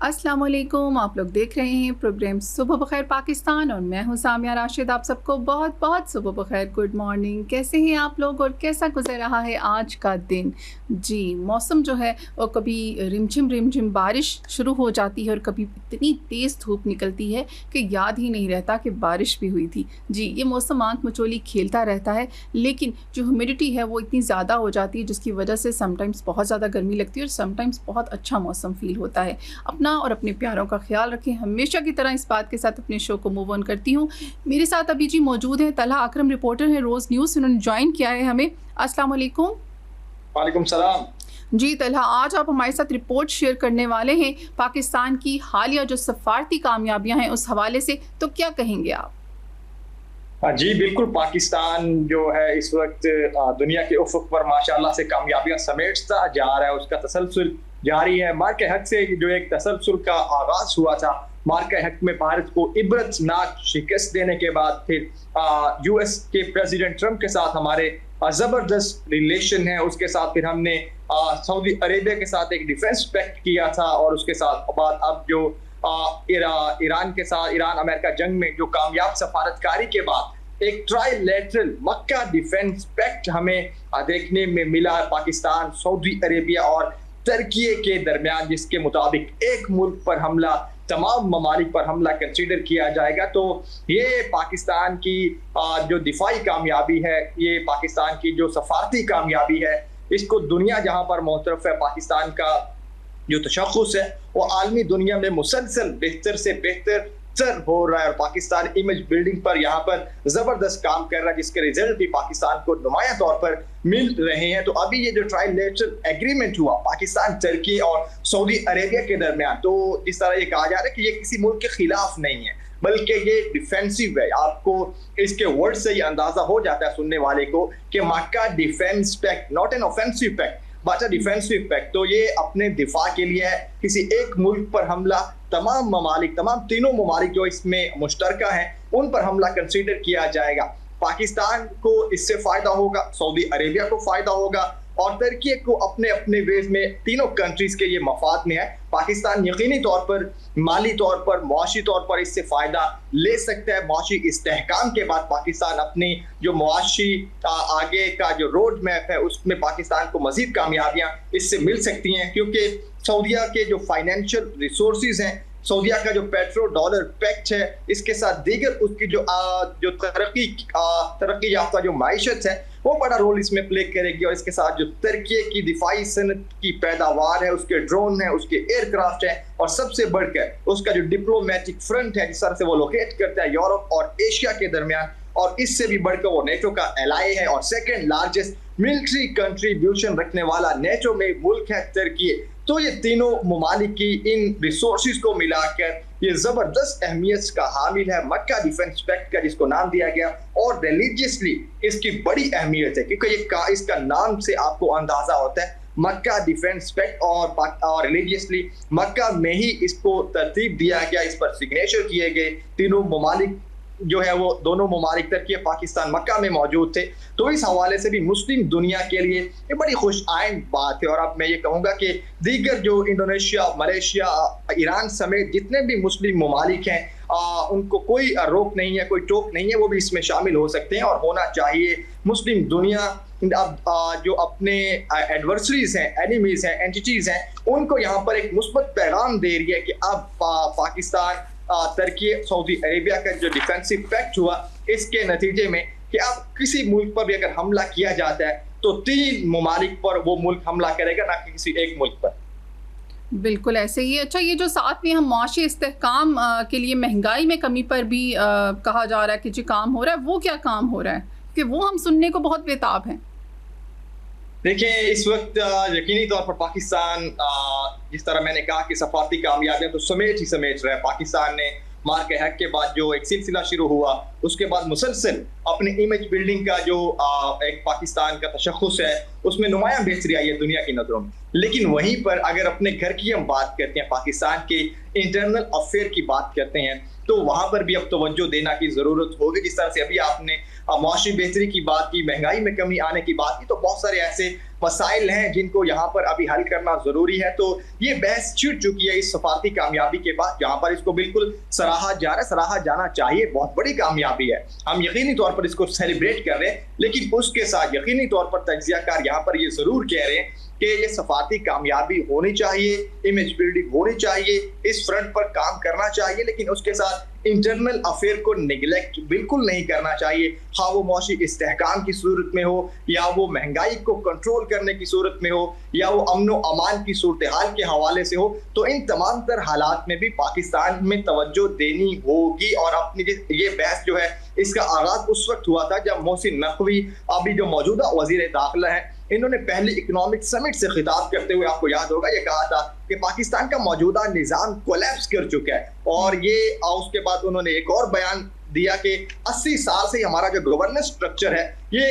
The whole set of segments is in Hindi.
अस्सलाम वालेकुम। आप लोग देख रहे हैं प्रोग्राम सुबह बखैर पाकिस्तान और मैं हूं सामिया राशिद। आप सबको बहुत बहुत सुबह बखैर, गुड मॉर्निंग। कैसे हैं आप लोग और कैसा गुजर रहा है आज का दिन? जी, मौसम जो है वो कभी रिमझिम बारिश शुरू हो जाती है और कभी इतनी तेज़ धूप निकलती है कि याद ही नहीं रहता कि बारिश भी हुई थी। जी, ये मौसम आँख मचोली खेलता रहता है, लेकिन जो ह्यूमिडिटी है वो इतनी ज़्यादा हो जाती है जिसकी वजह से समटाइम्स बहुत ज़्यादा गर्मी लगती है और समटाइम्स बहुत अच्छा मौसम फ़ील होता है। अपना और अपने प्यारों का ख्याल रखें। हमेशा की तरह इस बात के साथ अपने शो को मूव ऑन करती हूँ। मेरे साथ अभी जी मौजूद हैं तलहा अकरम, रिपोर्टर हैं रोज़ न्यूज़। उन्होंने ज्वाइन किया है हमें। अस्सलाम वालेकुम। वालेकुम सलाम। जी तलहा, आज आप हमारे साथ रिपोर्ट शेयर करने वाले हैं पाकिस्तान की हालिया जो सफारती कामयाबियां हैं उस हवाले से, तो क्या कहेंगे आप? हाँ जी, बिल्कुल। पाकिस्तान जो है इस वक्त दुनिया के उफुक पर माशाल्लाह से कामयाबियां समेटता जा रहा है, उसका तसलसल जारी है। मार्के हक से जो एक तसलसल का आगाज हुआ था, मार्के हक में भारत को इबरतनाक शिकस्त देने के बाद फिर यूएस के प्रेसिडेंट ट्रंप के साथ हमारे जबरदस्त रिलेशन है। उसके साथ फिर हमने सऊदी अरेबिया के साथ एक डिफेंस पैक्ट किया था और उसके साथ बाद अब जो ईरान के साथ ईरान अमेरिका जंग में जो कामयाब सफारतकारी के बाद एक ट्राइलेटरल मक्का डिफेंस पैक्ट हमें देखने में मिला पाकिस्तान, सऊदी अरेबिया और तुर्की के दरमियान, जिसके मुताबिक एक मुल्क पर हमला तमाम ममालिक पर हमला कंसीडर किया जाएगा। तो ये पाकिस्तान की जो दिफाई कामयाबी है, ये पाकिस्तान की जो सफारती कामयाबी है, इसको दुनिया जहां पर मोतरफ है, पाकिस्तान का जो तशख़्ख़ुस है वो आलमी दुनिया में मुसलसल बेहतर से बेहतर हो रहा है और पाकिस्तान इमेज बिल्डिंग पर यहाँ पर जबरदस्त काम कर रहा है, जिसके रिजल्ट भी पाकिस्तान को नुमाया तौर पर मिल रहे हैं। तो अभी ये जो ट्राइलेटरल एग्रीमेंट हुआ पाकिस्तान, तुर्की और सऊदी अरेबिया के दरमियान, तो जिस तरह ये कहा जा रहा है कि ये किसी मुल्क के खिलाफ नहीं है बल्कि ये डिफेंसिव है। आपको इसके वर्ड से ये अंदाजा हो जाता है सुनने वाले को कि मक्का defence pact not an offensive pact but a defensive pact. तो ये अपने दिफा के लिए है, किसी एक मुल्क पर हमला तमाम ममालिक, तमाम तीनों ममालिक जो इसमें मुश्तरका हैं, उन पर हमला कंसीडर किया जाएगा। पाकिस्तान को इससे फायदा होगा, सऊदी अरेबिया को फायदा होगा और तुर्की को अपने अपने वेज में, तीनों कंट्रीज के ये मफाद में है। पाकिस्तान यकीनी तौर पर, माली तौर पर, मुआशी तौर पर इससे फायदा ले सकता है। मुआशी इस्तेहकाम के बाद पाकिस्तान अपनी जो मुआशी आगे का जो रोड मैप है उसमें पाकिस्तान को मजीद कामयाबियां इससे मिल सकती हैं, क्योंकि सऊदिया के जो फाइनेंशियल रिसोर्सेज हैं, सऊदिया का जो पेट्रो डॉलर पैक्ट है, इसके साथ दीगर उसकी जो तरक्की याफ्ता जो माइशत है वो बड़ा रोल इसमें प्ले करेगी। और इसके साथ जो तुर्की की दिफाई सनत की पैदावार है, उसके ड्रोन है, उसके एयरक्राफ्ट है और सबसे बढ़कर उसका जो डिप्लोमेटिक फ्रंट है, जिस तरह से वो लोकेट करता है यूरोप और एशिया के दरमियान, और इससे भी बढ़कर वो नेटो का एलाई है और सेकेंड लार्जेस्ट मिलिट्री कंट्रीब्यूशन रखने वाला नेटो में मुल्क है तुर्की। तो ये तीनों ममालिक की इन रिसोर्सेज को मिलाकर ये जबरदस्त अहमियत का हामिल है मक्का डिफेंस पैक्ट का, जिसको नाम दिया गया। और रिलीजियसली इसकी बड़ी अहमियत है, क्योंकि ये इसका नाम से आपको अंदाजा होता है मक्का डिफेंस पैक्ट, और रिलीजियसली मक्का में ही इसको तरतीब दिया गया, इस पर सिग्नेचर किए गए। तीनों ममालिक जो है वो दोनों ममालिक तुर्की पाकिस्तान मक्का में मौजूद थे। तो इस हवाले से भी मुस्लिम दुनिया के लिए ये बड़ी खुश आइंद बात है। और अब मैं ये कहूँगा कि दीगर जो इंडोनेशिया, मलेशिया, ईरान समेत जितने भी मुस्लिम ममालिक हैं, उनको कोई रोक नहीं है, कोई टोक नहीं है, वो भी इसमें शामिल हो सकते हैं और होना चाहिए। मुस्लिम दुनिया अब जो अपने एडवर्सरीज हैं, एनिमीज हैं, एंटिटीज हैं, उनको यहाँ पर एक मुस्बत पैगाम दे रही है कि अब पाकिस्तान, तुर्की, सऊदी अरेबिया का जो डिफेंसिव पैक्ट हुआ, इसके नतीजे में कि अब किसी मुल्क पर भी अगर हमला किया जाता है तो तीन ममालिक पर वो मुल्क हमला करेगा, ना कि किसी एक मुल्क पर। बिल्कुल ऐसे ही। अच्छा, ये जो साथ में हम मुआशी इस्तेहकाम के लिए महंगाई में कमी पर भी कहा जा रहा है कि जो काम हो रहा है, वो क्या काम हो रहा है? कि वो हम सुनने को बहुत बेताब हैं। देखिए, इस वक्त यकीनी तौर पर पाकिस्तान, जिस तरह मैंने कहा कि सफारती कामयाबियां तो समेट रहा है। पाकिस्तान ने मार के हैक के बाद जो एक सिलसिला शुरू हुआ, उसके बाद मुसलसल अपने इमेज बिल्डिंग का जो एक पाकिस्तान का तशख़्ख़ुस है, उसमें नुमायां बेहतरी आई है दुनिया की नज़रों में। लेकिन वहीं पर अगर अपने घर की हम बात करते हैं, पाकिस्तान के इंटरनल अफेयर की बात करते हैं, तो वहां पर भी अब तवज्जो देना की जरूरत होगी। जिस तरह से अभी आपने मुआशी बेहतरी की बात की, महंगाई में कमी आने की बात की, तो बहुत सारे ऐसे मसाइल हैं जिनको यहाँ पर अभी हल करना जरूरी है। तो ये बहस छिड़ चुकी है इस सफारती कामयाबी के बाद, जहाँ पर इसको बिल्कुल सराहा जा रहा है, सराहा जाना चाहिए, बहुत बड़ी कामयाबी है, हम यकीनी तौर पर इसको सेलिब्रेट कर रहे हैं। लेकिन उसके साथ यकीनी तौर पर तज्जियाकार यहाँ पर ये जरूर कह रहे हैं कि ये सफारती कामयाबी होनी चाहिए, इमेज बिल्डिंग होनी चाहिए, इस फ्रंट पर काम करना चाहिए, लेकिन उसके साथ इंटरनल अफेयर को निगलेक्ट बिल्कुल नहीं करना चाहिए। हाँ वो मौशी इस्तेहकाम की सूरत में हो, या वो महंगाई को कंट्रोल करने की सूरत में हो, या वो अमन व अमान की सूरत हाल के हवाले से हो, तो इन तमाम तर हालात में भी पाकिस्तान में तवज्जो देनी होगी। और अपनी ये बहस जो है इसका आगाज उस वक्त हुआ था जब मोहसिन नकवी, अभी जो मौजूदा वजीर दाखिला है, इन्होंने पहले इकोनॉमिक समिट से खिताब करते हुए आपको याद होगा ये कहा था कि पाकिस्तान का मौजूदा निजाम कोलैप्स कर चुका है। और ये उसके बाद उन्होंने एक और बयान दिया कि 80 साल से हमारा जो गवर्नेंस स्ट्रक्चर है ये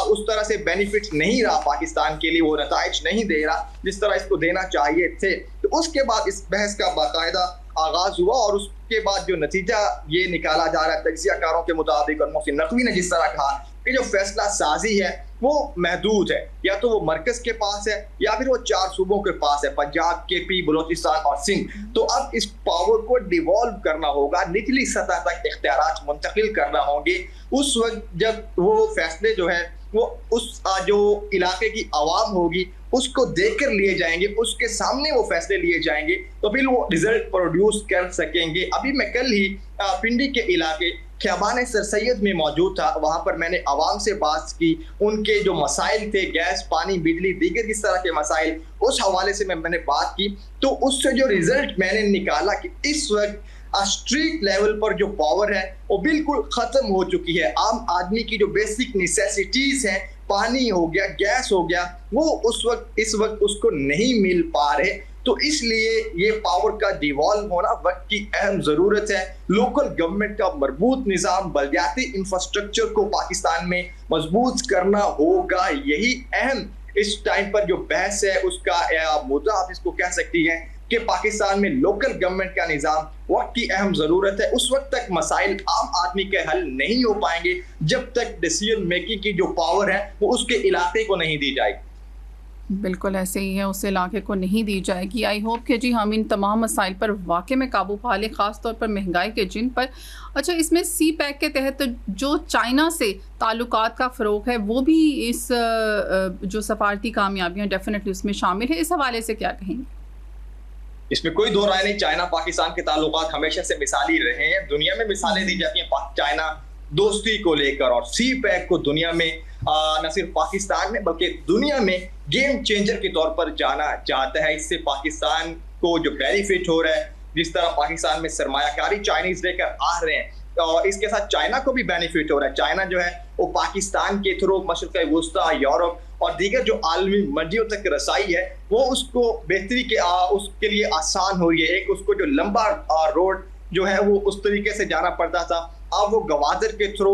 उस तरह से बेनिफिट नहीं रहा पाकिस्तान के लिए, वो नताइज नहीं दे रहा जिस तरह इसको देना चाहिए थे। तो उसके बाद इस बहस का बाकायदा आगाज हुआ और उसके बाद जो नतीजा ये निकाला जा रहा है तज्जियाकारों के मुताबिक, और मोहसिन नकवी ने जिस तरह कहा कि जो फैसला साजी है वो महदूद है, या तो वो मरकज के पास है या फिर वो 4 सूबों के पास है, पंजाब, केपी, बलोचिस्तान और सिंध। तो अब इस पावर को डिवॉल्व करना होगा, निचली सतह तक इख्तियारात मुंतकिल करना होंगे। उस वक्त जब वो फैसले जो है वो उस जो इलाके की आवाम होगी उसको देखकर लिए जाएंगे, उसके सामने वो फैसले लिए जाएंगे, तो फिर वो रिजल्ट प्रोड्यूस कर सकेंगे। अभी मैं कल ही पिंडी के इलाके ख्याबान सर सैयद में मौजूद था, वहां पर मैंने आवाम से बात की, उनके जो मसाइल थे गैस, पानी, बिजली, दीगर किस तरह के मसाइल, उस हवाले से मैंने बात की। तो उससे जो रिजल्ट मैंने निकाला कि इस वक्त स्ट्रीट लेवल पर जो पावर है वो बिल्कुल खत्म हो चुकी है। आम आदमी की जो बेसिक नेसेसिटीज हैं, पानी हो गया, गैस हो गया, वो इस वक्त उसको नहीं मिल पा रहे। तो इसलिए ये पावर का डिवॉल्व होना वक्त की अहम जरूरत है। लोकल गवर्नमेंट का मजबूत निजाम, बलदियाती इंफ्रास्ट्रक्चर को पाकिस्तान में मजबूत करना होगा। यही अहम इस टाइम पर जो बहस है उसका मुद्दा आप इसको कह सकती हैं कि पाकिस्तान में लोकल गवर्नमेंट का निजाम वक्त की अहम जरूरत है। उस वक्त तक मसाइल आम आदमी के हल नहीं हो पाएंगे जब तक डिसीजन मेकिंग की जो पावर है वो उसके इलाके को नहीं दी जाएगी। बिल्कुल ऐसे ही है, उस इलाके को नहीं दी जाएगी। आई होप कि जी हम इन तमाम मसाइल पर वाकई में काबू पा लें, ख़ास तौर पर महंगाई के जिन पर। अच्छा, इसमें सी पैक के तहत जो चाइना से ताल्लुकात का फ़रोग है वो भी इस जो सफारती कामयाबियाँ डेफिनेटली उसमें शामिल है, इस हवाले से क्या कहेंगे? इसमें कोई दो राय नहीं, चाइना पाकिस्तान के ताल्लुकात हमेशा से मिसाली रहे हैं। दुनिया में मिसालें दी जाती हैं चाइना दोस्ती को लेकर, और सी पैक को दुनिया में न सिर्फ पाकिस्तान में बल्कि दुनिया में गेम चेंजर के तौर पर जाना जाता है। इससे पाकिस्तान को जो बेनिफिट हो रहा है, जिस तरह पाकिस्तान में सरमायाकारी चाइनीज लेकर आ रहे हैं, और इसके साथ चाइना को भी बेनिफिट हो रहा है। चाइना जो है वो पाकिस्तान के थ्रू मशरिक़ वुस्ता, यूरोप और दीगर जो आलमी मंडियों तक रसाई है वो उसको बेहतरी के उसके लिए आसान हो रही है। एक उसको जो लंबा रोड जो है वो उस तरीके से जाना पड़ता था, अब वो गवादर के थ्रू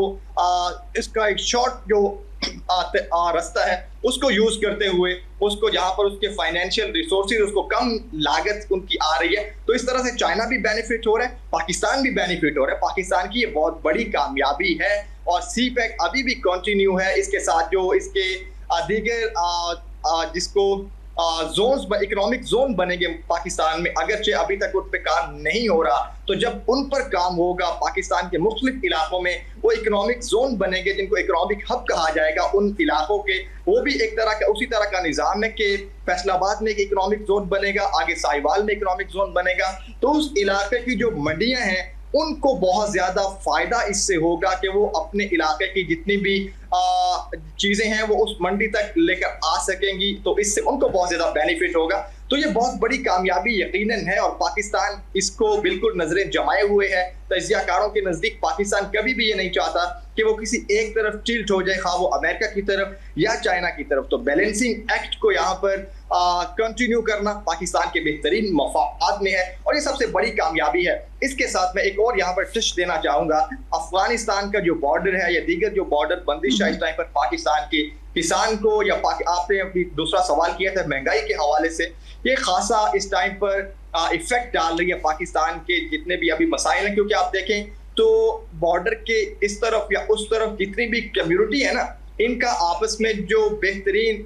इसका एक शॉर्ट जो रास्ता है उसको यूज करते हुए उसको जहां पर उसके फाइनेंशियल रिसोर्सेज उसको कम लागत उनकी आ रही है। तो इस तरह से चाइना भी बेनिफिट हो रहा है, पाकिस्तान भी बेनिफिट हो रहा है। पाकिस्तान की ये बहुत बड़ी कामयाबी है और सी पैक अभी भी कंटिन्यू है। इसके साथ जो इसके दीगर जिसको जोन्स, इकोनॉमिक जोन बनेंगे पाकिस्तान में, अगरचे अभी तक उन पर काम नहीं हो रहा, तो जब उन पर काम होगा पाकिस्तान के मुख्तलिफ इलाकों में वो इकोनॉमिक जोन बनेंगे जिनको इकोनॉमिक हब कहा जाएगा उन इलाकों के, वो भी एक तरह का उसी तरह का निज़ाम है कि फैसलाबाद में एक इकोनॉमिक जोन बनेगा, आगे साहिवाल में इकोनॉमिक जोन बनेगा। तो उस इलाके की जो मंडियां हैं उनको बहुत ज्यादा फायदा इससे होगा कि वो अपने इलाके की जितनी भी चीजें हैं वो उस मंडी तक लेकर आ सकेंगी, तो इससे उनको बहुत ज्यादा बेनिफिट होगा। तो ये बहुत बड़ी कामयाबी यकीनन है और पाकिस्तान इसको बिल्कुल नजरें जमाए हुए है। तज्जियाकारों के नजदीक पाकिस्तान कभी भी ये नहीं चाहता कि वो किसी एक तरफ टिल्ट हो जाए, खा वो अमेरिका की तरफ या चाइना की तरफ। तो बैलेंसिंग एक्ट को यहाँ पर कंटिन्यू करना पाकिस्तान के बेहतरीन मफाद में है और ये सबसे बड़ी कामयाबी है। इसके साथ मैं एक और यहाँ पर टच देना चाहूंगा, अफगानिस्तान का जो बॉर्डर है या दीगर जो बॉर्डर बंदिश है इस टाइम पर पाकिस्तान के किसान को, या आपने अभी दूसरा सवाल किया था महंगाई के हवाले से, ये खासा इस टाइम पर इफेक्ट डाल रही है पाकिस्तान के जितने भी अभी मसाइल हैं। क्योंकि आप देखें तो बॉर्डर के इस तरफ या उस तरफ जितनी भी कम्युनिटी है ना, इनका आपस में जो बेहतरीन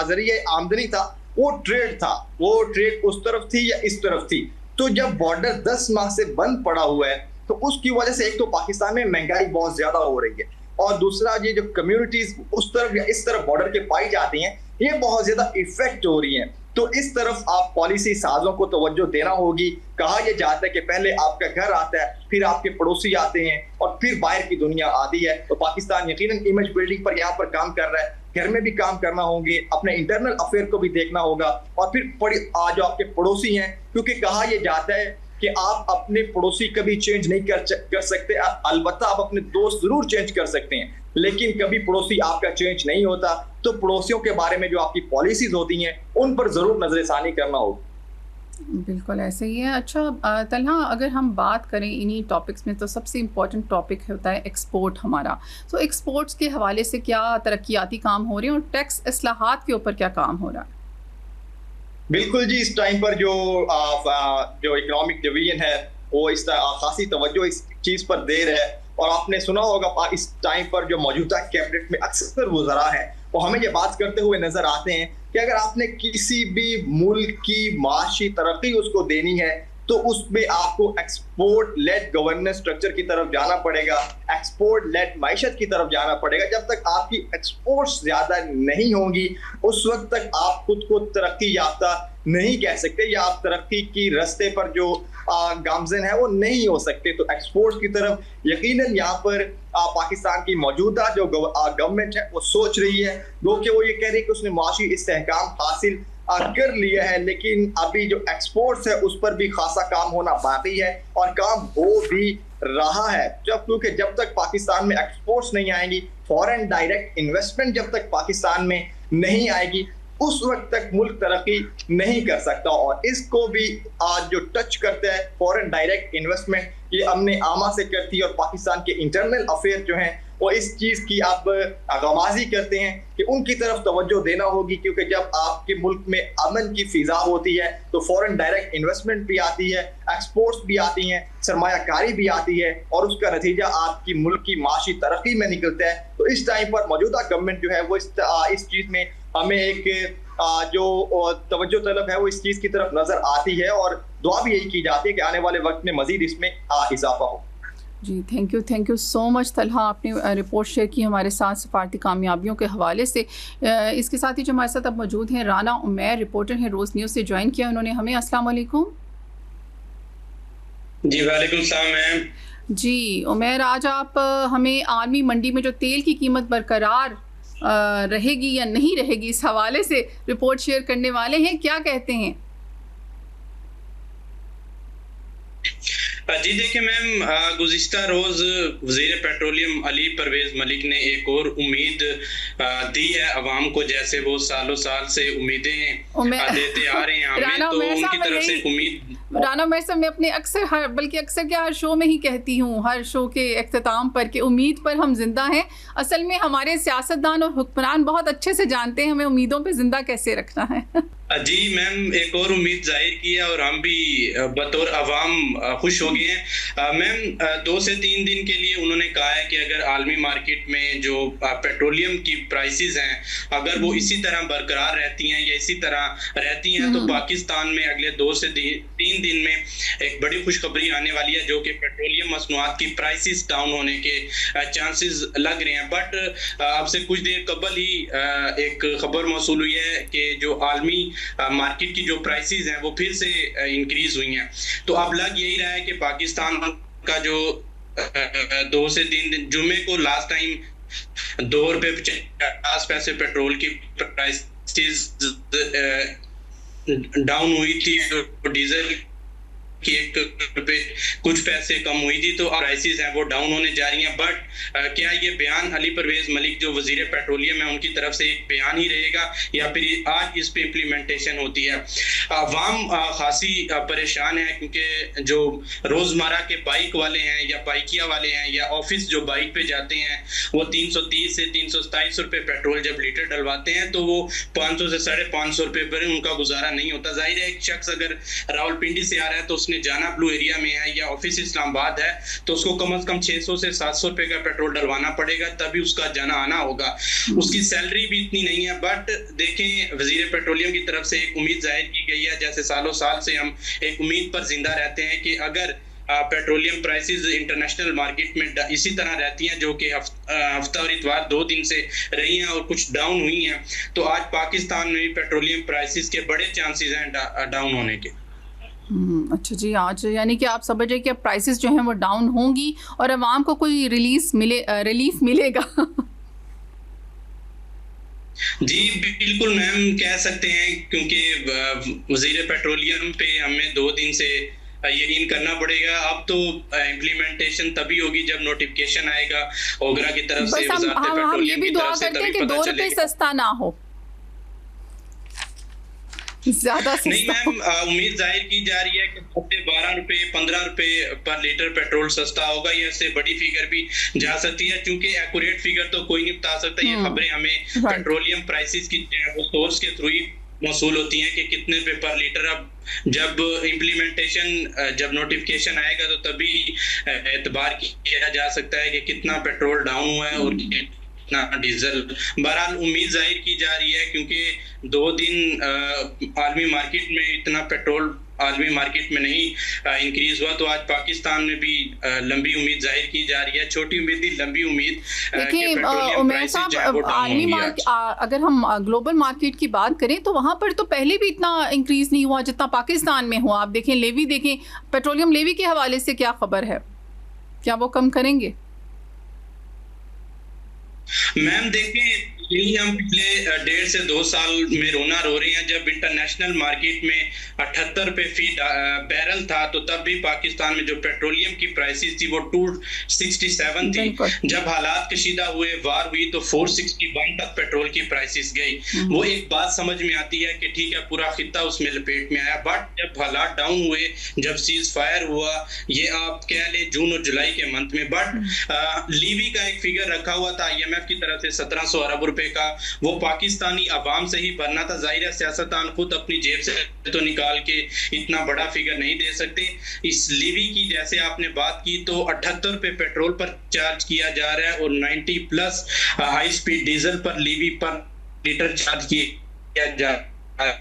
जरिए आमदनी था वो ट्रेड था, वो ट्रेड उस तरफ थी या इस तरफ थी। तो जब बॉर्डर 10 माह से बंद पड़ा हुआ है तो उसकी वजह से एक तो पाकिस्तान में महंगाई बहुत ज्यादा हो रही है, और दूसरा ये जो कम्युनिटीज उस तरफ या इस तरफ बॉर्डर के पाई जाती हैं ये बहुत ज्यादा इफेक्ट हो रही हैं। तो इस तरफ आप पॉलिसी साजों को तवज्जो देना होगी। कहा यह जाता है कि पहले आपका घर आता है, फिर आपके पड़ोसी आते हैं और फिर बाहर की दुनिया आती है। तो पाकिस्तान यकीनन इमेज बिल्डिंग पर यहाँ पर काम कर रहा है, घर में भी काम करना होंगे, अपने इंटरनल अफेयर को भी देखना होगा, और फिर जो आपके पड़ोसी हैं, क्योंकि कहा यह जाता है कि आप अपने पड़ोसी कभी चेंज नहीं कर सकते, अलबत्ता आप अपने दोस्त जरूर चेंज कर सकते हैं, लेकिन कभी पड़ोसी आपका चेंज नहीं होता। तो पड़ोसियों के बारे में जो आपकी पॉलिसीज होती हैं उन पर जरूर नजरसानी करना होगा। बिल्कुल ऐसे ही है। अच्छा तलहा, अगर हम बात करें इन्हीं टॉपिक्स में तो सबसे इम्पोर्टेंट टॉपिक होता है एक्सपोर्ट हमारा। तो एक्सपोर्ट्स के हवाले से क्या तरक्याती काम हो रहे हैं और टैक्स इस्लाहात के ऊपर क्या काम हो रहा है? बिल्कुल जी, इस टाइम पर जो इकोनॉमिक डिवीजन है वो इस खासी तवज्जो इस चीज पर दे रहा है। और आपने सुना होगा इस टाइम पर जो मौजूदा कैबिनेट में अक्सर वज़रा है वो हमें ये बात करते हुए नजर आते हैं कि अगर आपने किसी भी मुल्क की माशी तरक्की उसको देनी है तो उसमें आपको एक्सपोर्ट लेड गवर्नेंस स्ट्रक्चर की तरफ जाना पड़ेगा, एक्सपोर्ट लेड माइशत की तरफ जाना पड़ेगा। जब तक आपकी एक्सपोर्ट्स ज्यादा नहीं होंगी उस वक्त तक आप खुद को तरक्की याफ्ता नहीं कह सकते, या आप तरक्की की रास्ते पर जो गामजन है वो नहीं हो सकते। तो एक्सपोर्ट्स की तरफ यकीनन यहाँ पर पाकिस्तान की मौजूदा जो गवर्नमेंट है वो सोच रही है। दो कि वो ये कह रही है कि उसने माशी इस्तेहकाम हासिल कर लिया है, लेकिन अभी जो एक्सपोर्ट्स है उस पर भी खासा काम होना बाकी है, और काम हो भी रहा है। क्योंकि जब तक पाकिस्तान में एक्सपोर्ट्स नहीं आएंगी, फॉरेन डायरेक्ट इन्वेस्टमेंट जब तक पाकिस्तान में नहीं आएगी, उस वक्त तक मुल्क तरक्की नहीं कर सकता। और इसको भी आज जो टच करता है फॉरेन डायरेक्ट इन्वेस्टमेंट, ये हमने आमा से करती है, और पाकिस्तान के इंटरनल अफेयर जो हैं वो इस चीज की आप आगामाजी करते हैं कि उनकी तरफ तवज्जो देना होगी। क्योंकि जब आपके मुल्क में अमन की फिजा होती है तो फॉरेन डायरेक्ट इन्वेस्टमेंट भी आती है, एक्सपोर्ट्स भी आती हैं, सरमायाकारी भी आती है, और उसका नतीजा आपकी मुल्क की माशी तरक्की में निकलता है। तो इस टाइम पर मौजूदा गवर्नमेंट जो है वो इस चीज में हमें एक जो तवज्जो तलब है वो इस चीज की तरफ नजर आती है, और दुआ भी यही की जाती है कि आने वाले वक्त में मजीद इसमें इजाफा हो। जी thank you so much Talha, आपने रिपोर्ट शेयर की हमारे साथ सफारती कामयाबियों के हवाले से। इसके साथ ही जो हमारे साथ अब मौजूद हैं राना उमैर, रिपोर्टर हैं, रोज़ न्यूज़ से ज्वाइन किया उन्होंने हमें। अस्सलाम वालेकुम। जी वालेकुम सलाम मैम। जी उमैर, आज आप हमें आर्मी मंडी में जो तेल की कीमत बरकरार रहेगी या नहीं रहेगी इस हवाले से रिपोर्ट शेयर करने वाले हैं, क्या कहते हैं? जी देखिए मैम, गुज़िश्ता रोज़ वज़ीर पेट्रोलियम अली परवेज़ मलिक ने एक और उम्मीद दी है अवाम को, जैसे वो सालों साल से उम्मीदें देते आ रहे हैं हमें, तो उनकी तरफ से उम्मीद। राना मैं सब मैं अपने अक्सर क्या हर शो में ही कहती हूँ, हर शो के इख्तिताम पर कि उम्मीद पर हम जिंदा हैं। असल में हमारे सियासतदान और हुक्मरान बहुत अच्छे से जानते हैं हमें उम्मीदों पे जिंदा कैसे रखना है। जी मैम, एक और उम्मीद जाहिर की है और हम भी बतौर अवाम खुश हो गए हैं। मैम 2 से 3 दिन के लिए उन्होंने कहा है कि अगर आलमी मार्केट में जो पेट्रोलियम की प्राइसेस हैं अगर वो इसी तरह बरकरार रहती हैं या इसी तरह रहती हैं तो पाकिस्तान में अगले 2 से 3 दिन में एक बड़ी खुशखबरी आने वाली है, जो कि पेट्रोलियम मसनूआत की प्राइसेस डाउन होने के चांसेस लग रहे हैं। बट अब से कुछ देर कबल ही एक खबर मौसूल हुई है कि जो आलमी मार्केट की जो प्राइसेस हैं वो फिर से इंक्रीज हुई हैं। तो अब लग यही रहा है कि पाकिस्तान का जो 2 से 3 दिन जुम्मे को लास्ट टाइम $2.50 पेट्रोल की प्राइसेस डाउन हुई थी, तो डीजल की ₹1 कुछ पैसे कम हुई थी, तो प्राइसेस हैं वो डाउन होने जा रही हैं। बट क्या ये बयान अली परवेज मलिक जो वजीर पेट्रोलियम है उनकी तरफ से एक बयान ही रहेगा या फिर आज इस पे इम्प्लीमेंटेशन होती है? अवाम खासी परेशान है, क्योंकि जो रोजमर्रा के बाइक वाले हैं या बाइकिया वाले हैं या ऑफिस जो बाइक पे जाते हैं वो 330 से 327 रुपए पेट्रोल जब लीटर डलवाते हैं तो वो 500 से 550 रुपए पर उनका गुजारा नहीं होता। जाहिर है एक शख्स अगर रावलपिंडी से आ रहा है तो उसने जाना ब्लू एरिया में है या ऑफिस इस्लामाबाद है तो उसको कम से कम 600 से 700 रुपए का पेट्रोल डलवाना पड़ेगा, तभी उसका जाना आना होगा। उसकी सैलरी भी इतनी नहीं है। बट देखें, वजीर पेट्रोलियम की तरफ से एक उम्मीद जाहिर की गई है, जैसे सालों साल से हम एक उम्मीद पर जिंदा रहते हैं कि अगर पेट्रोलियम प्राइसेस इंटरनेशनल मार्केट में इसी तरह रहती हैं जो कि हफ्ता और इतवार 2 दिन से रही हैं और कुछ डाउन हुई हैं, तो आज पाकिस्तान में भी पेट्रोलियम प्राइसेस के बड़े चांसेस हैं डाउन होने के। अच्छा जी, आज यानी कि आप समझ रहे कि अब प्राइसेस जो हैं वो डाउन होंगी और अवाम को कोई रिलीफ मिलेगा। जी बिल्कुल मैम, कह सकते हैं, क्योंकि वजीर पेट्रोलियम पे हमें 2 दिन से यकीन करना पड़ेगा। अब तो इम्प्लीमेंटेशन तभी होगी जब नोटिफिकेशन आएगा ओगरा की तरफ से, वजारत पेट्रोलियम हम ये भी दुआ करते हैं कि 2 रुपए सस्ता ना हो, ज्यादा नहीं मैम, उम्मीद जाहिर की जा रही है कि 12 रुपए 15 रुपए पर लीटर पेट्रोल सस्ता होगा। ये इससे बड़ी फिगर भी जा सकती है, क्योंकि एक्यूरेट फिगर तो कोई नहीं बता सकता। ये खबरें हमें पेट्रोलियम प्राइसेस की वो सोर्स के थ्रू ही मौसूल होती हैं कि कितने पे पर लीटर। अब जब इम्प्लीमेंटेशन, जब नोटिफिकेशन आएगा तो तभी एतबार किया जा सकता है कि कितना पेट्रोल डाउन हुआ है और कितना डीजल। बहरहाल उम्मीद जाहिर की जा रही है, क्योंकि 2 दिन आलमी मार्केट में इतना पेट्रोल आलमी मार्केट में नहीं इंक्रीज हुआ, तो आज पाकिस्तान में भी लंबी उम्मीद जाहिर की जा रही है। छोटी उम्मीद नहीं, लंबी उम्मीद। देखिए उमैर साहब, आलमी मार्केट, अगर हम ग्लोबल मार्केट की बात करें तो वहाँ पर तो पहले भी इतना इंक्रीज नहीं हुआ जितना पाकिस्तान में हुआ। आप देखें लेवी, देखें पेट्रोलियम लेवी के हवाले से क्या खबर है, क्या वो कम करेंगे? मैम देखें, यही हम पिछले 1.5 से 2 साल में रोना रो रहे हैं। जब इंटरनेशनल मार्केट में 78 रुपए फी बैरल था तो तब भी पाकिस्तान में जो पेट्रोलियम की प्राइसेस थी वो 267 थी। जब हालात कशीदा हुए, वार हुई, तो 461 तक पेट्रोल की प्राइसेस गई। वो एक बात समझ में आती है कि ठीक है पूरा खित्ता उसमें लपेट में आया, बट जब हालात डाउन हुए, जब सीज फायर हुआ, ये आप कह लें जून और जुलाई के मंथ में, बट लीवी का एक फिगर रखा हुआ था IMF की तरफ से 1700 अरब रुपए का, वो पाकिस्तानी अवाम से ही भरना था। जाहिर है सियासतदान खुद अपनी जेब से तो निकाल के इतना बड़ा फिगर नहीं दे सकते। इस लीवी की जैसे आपने बात की तो 78 रुपए पेट्रोल पर चार्ज किया जा रहा है और 90 प्लस हाई स्पीड डीजल पर लीवी पर लीटर चार्ज किया जा रहा है।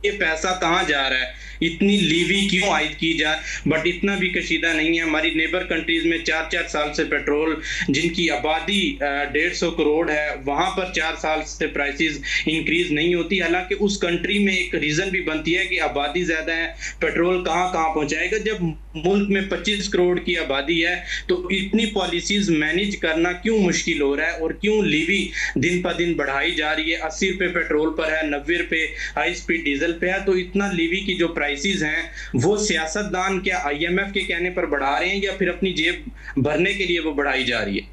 ये पैसा कहाँ जा रहा है, इतनी लीवी क्यों आयद की जाए? बट इतना भी कशीदा नहीं है। हमारी नेबर कंट्रीज में 4-4 साल से पेट्रोल, जिनकी आबादी 150 करोड़ है, वहां पर 4 साल से प्राइसेस इंक्रीज नहीं होती। हालांकि उस कंट्री में एक रीजन भी बनती है कि आबादी ज्यादा है, पेट्रोल कहाँ कहाँ पहुंचाएगा। जब मुल्क में 25 करोड़ की आबादी है तो इतनी पॉलिसीज मैनेज करना क्यों मुश्किल हो रहा है और क्यों लीवी दिन पर दिन बढ़ाई जा रही है? 80 रुपए पेट्रोल पर है, 90 रुपए हाई स्पीड डीजल पे है। तो इतना लीवी की जो प्राइसेस हैं वो सियासतदान क्या IMF के कहने पर बढ़ा रहे हैं या फिर अपनी जेब भरने के लिए वो बढ़ाई जा रही है?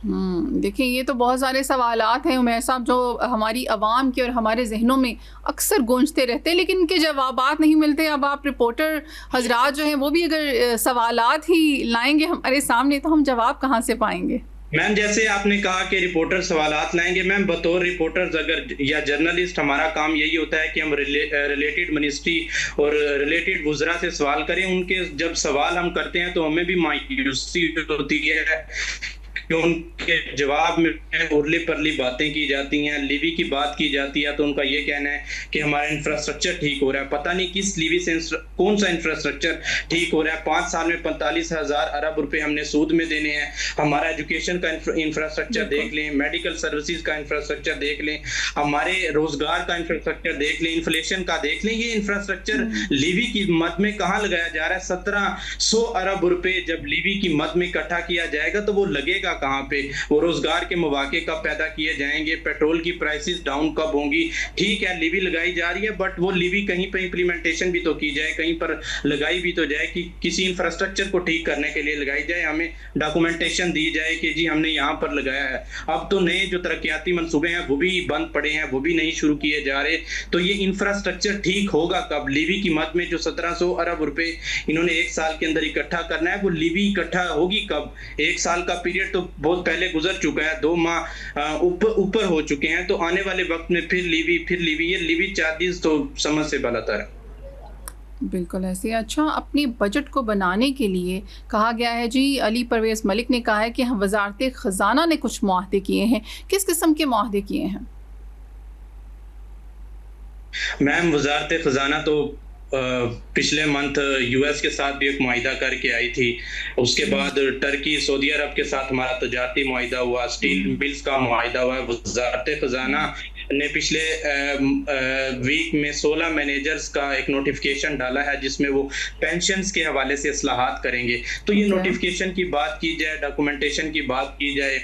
देखिए ये तो बहुत सारे सवालात हैं उमैर साहब जो हमारी आवाम के और हमारे जहनों में अक्सर गूंजते रहते हैं, लेकिन इनके जवाबात नहीं मिलते। अब आप रिपोर्टर हजरात जो हैं वो भी अगर सवालात ही लाएंगे हमारे सामने तो हम जवाब कहाँ से पाएंगे? मैम जैसे आपने कहा कि रिपोर्टर सवालात लाएंगे, मैम बतौर रिपोर्टर्स अगर या जर्नलिस्ट हमारा काम यही होता है कि हम रिलेटेड मिनिस्ट्री और रिलेटेड वुज़रा से सवाल करें। उनके जब सवाल हम करते हैं तो हमें भी मायूसी होती है कि उनके जवाब में उर्ली परली बातें की जाती हैं, लीवी की बात की जाती है तो उनका ये कहना है कि हमारा इंफ्रास्ट्रक्चर ठीक हो रहा है। पता नहीं किस लीवी से कौन सा इंफ्रास्ट्रक्चर ठीक हो रहा है। 5 साल में 45,000 अरब रुपए हमने सूद में देने हैं। हमारा एजुकेशन का इंफ्रास्ट्रक्चर देख लें, मेडिकल सर्विसेज का इंफ्रास्ट्रक्चर देख लें, हमारे रोजगार का इंफ्रास्ट्रक्चर देख लें, इन्फ्लेशन का देख लें। ये इंफ्रास्ट्रक्चर लीवी की मद में कहाँ लगाया जा रहा है? 1700 अरब रुपए जब लीवी की मद में इकट्ठा किया जाएगा तो वो लगेगा कहाँ पे? वो रोजगार के मौके कब पैदा किए जाएंगे? पेट्रोल की प्राइसेस डाउन कब होंगी? ठीक है लीवी लगाई जा रही है, बट वो लीवी कहीं पर इंप्लीमेंटेशन भी तो की जाए, कहीं पर लगाई भी तो जाए कि किसी इंफ्रास्ट्रक्चर को ठीक करने के लिए लगाई जाए, हमें डॉक्यूमेंटेशन दी जाए कि जी हमने यहाँ पर लगाया है। अब तो नए जो तरक्याती मंसूबे हैं वो भी बंद पड़े हैं, वो भी नहीं शुरू किए जा रहे। तो ये इंफ्रास्ट्रक्चर ठीक होगा कब? लीवी की मद में जो 1700 अरब रुपए इन्होंने 1 साल के अंदर इकट्ठा करना है, वो लीवी इकट्ठा होगी कब? 1 साल का पीरियड तो बहुत पहले गुजर चुका है, 2 माह ऊपर हो चुके हैं, तो आने वाले वक्त में फिर लीवी, ये लीवी चार्जेस तो समझ से बालातर है। बिल्कुल ऐसे ही। अच्छा, अपने बजट को बनाने के लिए कहा गया है जी, अली परवेज़ मलिक ने कहा है कि हम वज़ारत ख़ज़ाना ने कुछ मुआहदे किए हैं। किस किस्म के मुआहदे किए हैं? मैम, वज़ारत ख़ज़ाना तो पिछले मंथ यूएस के साथ भी एक मुआहिदा करके आई थी। उसके बाद टर्की, सऊदी अरब के साथ हमारा तजारती मुआहिदा हुआ, स्टील मिल्स का मुआहिदा हुआ। वज़ारत ख़ज़ाना ने पिछले वीक में 16 मैनेजर्स का एक नोटिफिकेशन डाला है, जिसमें वो पेंशन्स के हवाले से इस्लाहात करेंगे। तो ये नोटिफिकेशन की बात की जाए, डॉक्यूमेंटेशन की बात की जाए,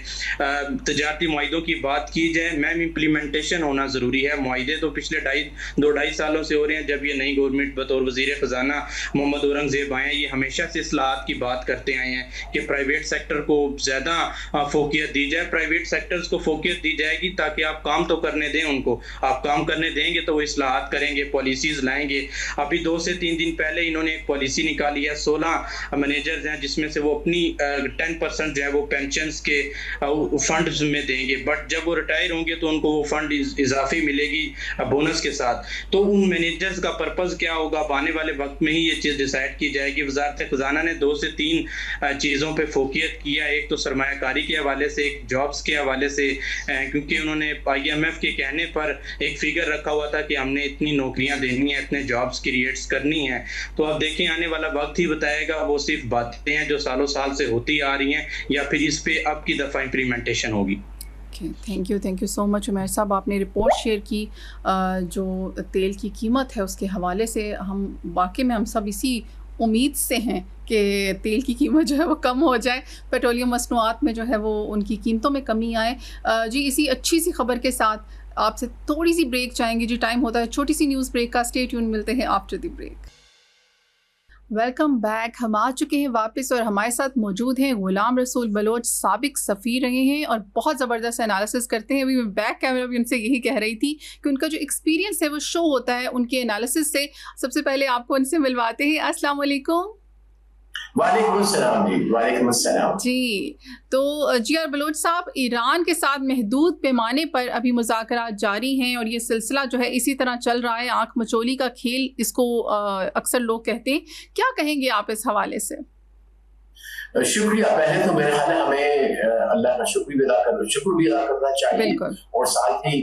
तजारती मुआहिदों की बात की जाए, मैम इम्प्लीमेंटेशन होना ज़रूरी है। मुआहिदे तो पिछले 2-2.5 सालों से हो रहे हैं। जब ये नई गवर्नमेंट बतौर वज़ीर ख़ज़ाना मोहम्मद औरंगज़ेब आए हैं, ये हमेशा से इस्लाहात की बात करते आए हैं कि प्राइवेट सेक्टर को ज़्यादा फोकियत दी जाए, प्राइवेट सेक्टर्स को फोकियत दी जाएगी, ताकि आप काम तो करने दें उनको। आप काम करने देंगे तो वो इस्लाहात करेंगे, पॉलिसीज़ लाएंगे। अभी 2 से 3 दिन पहले इन्होंने एक पॉलिसी निकाली है, 16 मैनेजर्स हैं, जिसमें से वो अपनी 10% जो है वो पेंशन्स के फंड्स में देंगे, बट जब वो रिटायर होंगे तो उनको वो फंड इजाफी मिलेगी बोनस के साथ। तो उन मैनेजर्स का पर्पज़ क्या होगा, अब आने वाले वक्त में ही ये चीज़ डिसाइड की जाएगी। वज़ारत ख़ज़ाना ने 2 से 3 चीज़ों पे फोकियत किया। एक तो सरमायाकारी के हवाले से, एक जॉब्स के हवाले से, क्योंकि उन्होंने IMF के कहने पर एक फिगर रखा हुआ था कि हमने इतनी नौकरियां देनी है, इतने जॉब्स क्रिएट्स करनी है। तो अब देखें, आने वाला वक्त ही बताएगा, वो सिर्फ बातें हैं जो सालों साल से होती आ रही हैं, या फिर इस पे अब की दफ़ा इम्प्लीमेंटेशन होगी। Thank you so much Umair साहब, आपने रिपोर्ट शेयर की। जो तेल की कीमत है उसके हवाले से हम वाकई में हम सब इसी उम्मीद से हैं कि तेल की कीमत जो है वो कम हो जाए, पेट्रोलियम मसनूआत में जो है वो उनकी कीमतों में कमी आए। जी, इसी अच्छी सी खबर के साथ आपसे थोड़ी सी ब्रेक चाहेंगे जी, टाइम होता है छोटी सी न्यूज़ ब्रेक का। स्टे ट्यून, मिलते हैं after the break. Welcome back. हम आ चुके हैं वापस और हमारे साथ मौजूद हैं गुलाम रसूल बलोच, साबिक सफ़ीर रहे हैं और बहुत ज़बरदस्त एनालिसिस करते हैं। अभी मैं बैक कैमरा भी उनसे यही कह रही थी कि उनका जो एक्सपीरियंस है वो शो होता है उनके एनालिसिस से। सबसे पहले आपको उनसे मिलवाते हैं। अस्सलाम वालेकुम। वालेकुम अस्सलाम जी। वालेकुम अस्सलाम जी, तो जीआर बलोच साहब, ईरान के साथ महदूद पैमाने पर अभी मुज़ाकरात जारी हैं और ये सिलसिला जो है इसी तरह चल रहा है। आँख मचोली का खेल इसको अक्सर लोग कहते हैं। क्या कहेंगे आप इस हवाले से? शुक्रिया। पहले तो मेरे ख्याल है हमें अल्लाह का शुक्र भी अदा करना चाहिए, और साथ ही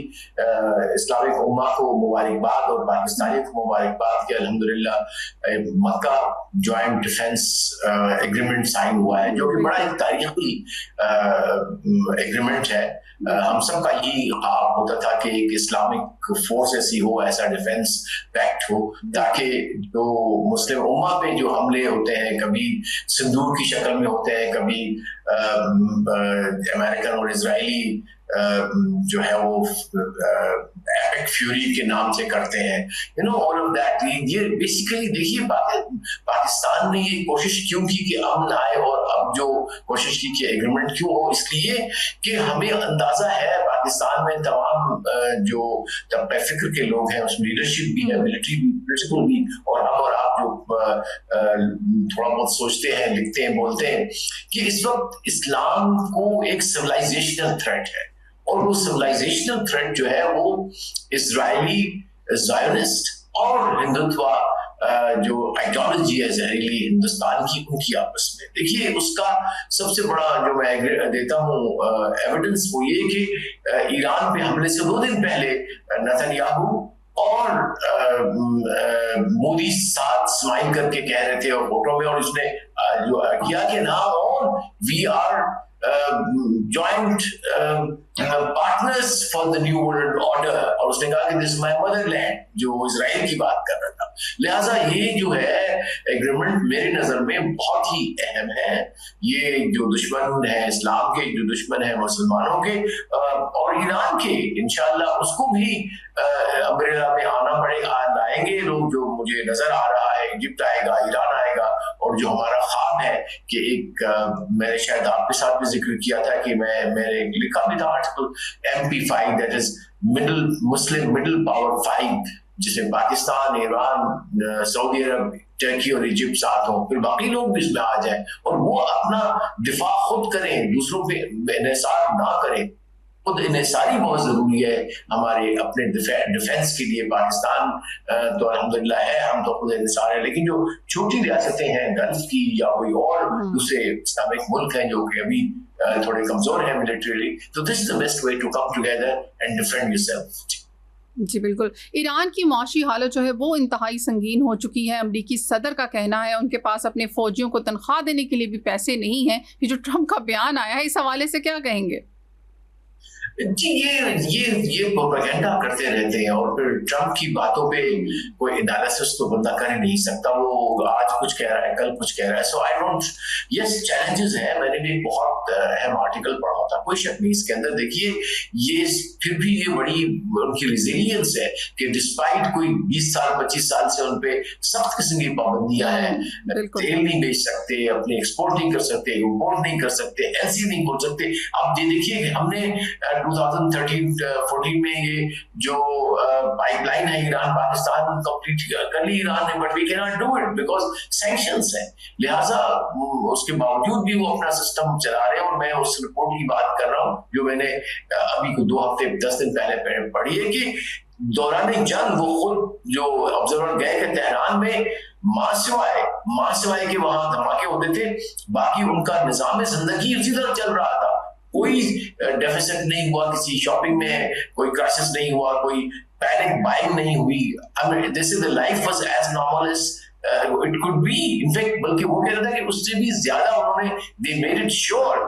इस्लामिक उम्मा को मुबारकबाद और पाकिस्तानियों को मुबारकबाद कि अल्हम्दुलिल्लाह मक्का जॉइंट डिफेंस एग्रीमेंट साइन हुआ है, जो कि बड़ा एक तारीखी एग्रीमेंट है। हम सब का यही ख्वाब होता था कि एक इस्लामिक फोर्स ऐसी हो, ऐसा डिफेंस पैक्ट हो, ताकि जो मुस्लिम उम्मा पे जो हमले होते हैं, कभी सिंदूर की शक्ल में होते हैं, कभी अमेरिकन और इजरायली जो है वो एपिक फ्यूरी के नाम से करते हैं, you know, all of that. ये बेसिकली देखिए, पाकिस्तान ने ये कोशिश क्यों की कि अमन आए, और अब जो कोशिश की कि एग्रीमेंट क्यों हो, इसलिए कि हमें अंदाजा है पाकिस्तान में तमाम जो तबका फिक्र के लोग हैं, उसमें लीडरशिप भी है, मिलिट्री भी, पॉलिटिकल भी, और हम और आप जो थोड़ा बहुत सोचते हैं, लिखते हैं, बोलते हैं कि इस वक्त इस्लाम को एक सिविलाइजेशनल थ्रेट है, और वो सिविलाइजेशनल थ्रेट जो है वो इजरायली ज़ायोनिस्ट और हिंदुत्व जो आइडियोलॉजी है जहरीली हिंदुस्तान की, उनकी आपस में। देखिए, उसका सबसे बड़ा जो मैं देता हूँ एविडेंस वो ये कि ईरान पे हमले से 2 दिन पहले नेतन्याहू और मोदी साथ स्माइल करके कह रहे थे और फोटो में, और उसने जो किया कि now we are joint partners for the new world order, और उसने कहा कि this is my motherland, जो इजराइल की बात कर रहा था। लिहाजा ये जो है एग्रीमेंट मेरी नजर में बहुत ही अहम है। ये जो दुश्मन है इस्लाम के, जो दुश्मन है मुसलमानों के और ईरान के, इंशाअल्लाह उसको भी अम्ब्रेला में आना पड़ेगा, लाएंगे लोग। जो मुझे नजर आ रहा है, इजिप्ट आएगा, ईरान आएगा, और जो हमारा ख्वाब है कि एक मैंने शायद आपके साथ भी जिक्र किया था कि मैंने लिखा भी था article MP5, that is Muslim middle power 5, जिसमें पाकिस्तान, ईरान, सऊदी अरब, टर्की और इजिप्ट साथ हो, फिर बाकी लोग भी इसमें आ जाए और वो अपना दिफा खुद करें, दूसरों पे इन्हिसार ना करें। खुद इन्हिसारी बहुत जरूरी है हमारे अपने डिफेंस के लिए। पाकिस्तान तो अल्हम्दुलिल्लाह है, हम तो खुद इन्हिसार है, लेकिन जो छोटी रियासतें हैं गल्फ की या कोई और दूसरे इस्लामिक मुल्क हैं जो कि अभी थोड़े कमजोर हैं मिलिटरीली, तो this is the best way to come together and defend yourself. जी बिल्कुल। ईरान की माशी हालत जो है वो इंतहाई संगीन हो चुकी है। अमरीकी सदर का कहना है उनके पास अपने फौजियों को तनख्वाह देने के लिए भी पैसे नहीं हैं। ये जो ट्रंप का बयान आया है, इस हवाले से क्या कहेंगे? जी ये प्रोपेगेंडा करते रहते हैं और फिर ट्रम्प की बातों पे कोई एनालिसिस तो बंदा कर ही नहीं सकता। वो आज कुछ कह रहा है, कल कुछ कह रहा है। सो आई डोंट, यस चैलेंजेस हैं। मैंने भी बहुत अहम आर्टिकल पढ़ा था, कोई शक नहीं इसके अंदर। देखिए ये फिर भी ये बड़ी उनकी रिजिलियंस है कि डिस्पाइट कोई 20 साल 25 साल से उन पे सख्त किस्म की पाबंदियां हैं, तेल नहीं बेच सकते, अपने एक्सपोर्ट नहीं कर सकते, इम्पोर्ट नहीं कर सकते, एलसी नहीं खोल सकते। अब ये देखिए हमने 2013-14 में ये जो पाइपलाइन है ईरान पाकिस्तान कंप्लीट कर ली ईरान ने, but we can not do it because sanctions है। लिहाजा उसके बावजूद भी वो अपना सिस्टम चला रहे हैं। और मैं उस रिपोर्ट की बात कर रहा हूँ जो मैंने अभी 2 हफ्ते 10 दिन पहले पढ़ी है कि दौरान जंग वो खुद जो ऑब्जर्वर गए कि तेहरान में मां सिवाय के वहां धमाके होते थे, बाकी उनका निजाम जिंदगी इसी तरह चल रहा था। कोई डेफिसिट नहीं हुआ, किसी शॉपिंग में कोई क्राइसिस नहीं हुआ, कोई पैनिक बाइंग नहीं हुई। I mean, this is the life was as normal as it could be. In fact, बल्कि वो कह रहा था कि उससे भी ज्यादा उन्होंने they made it sure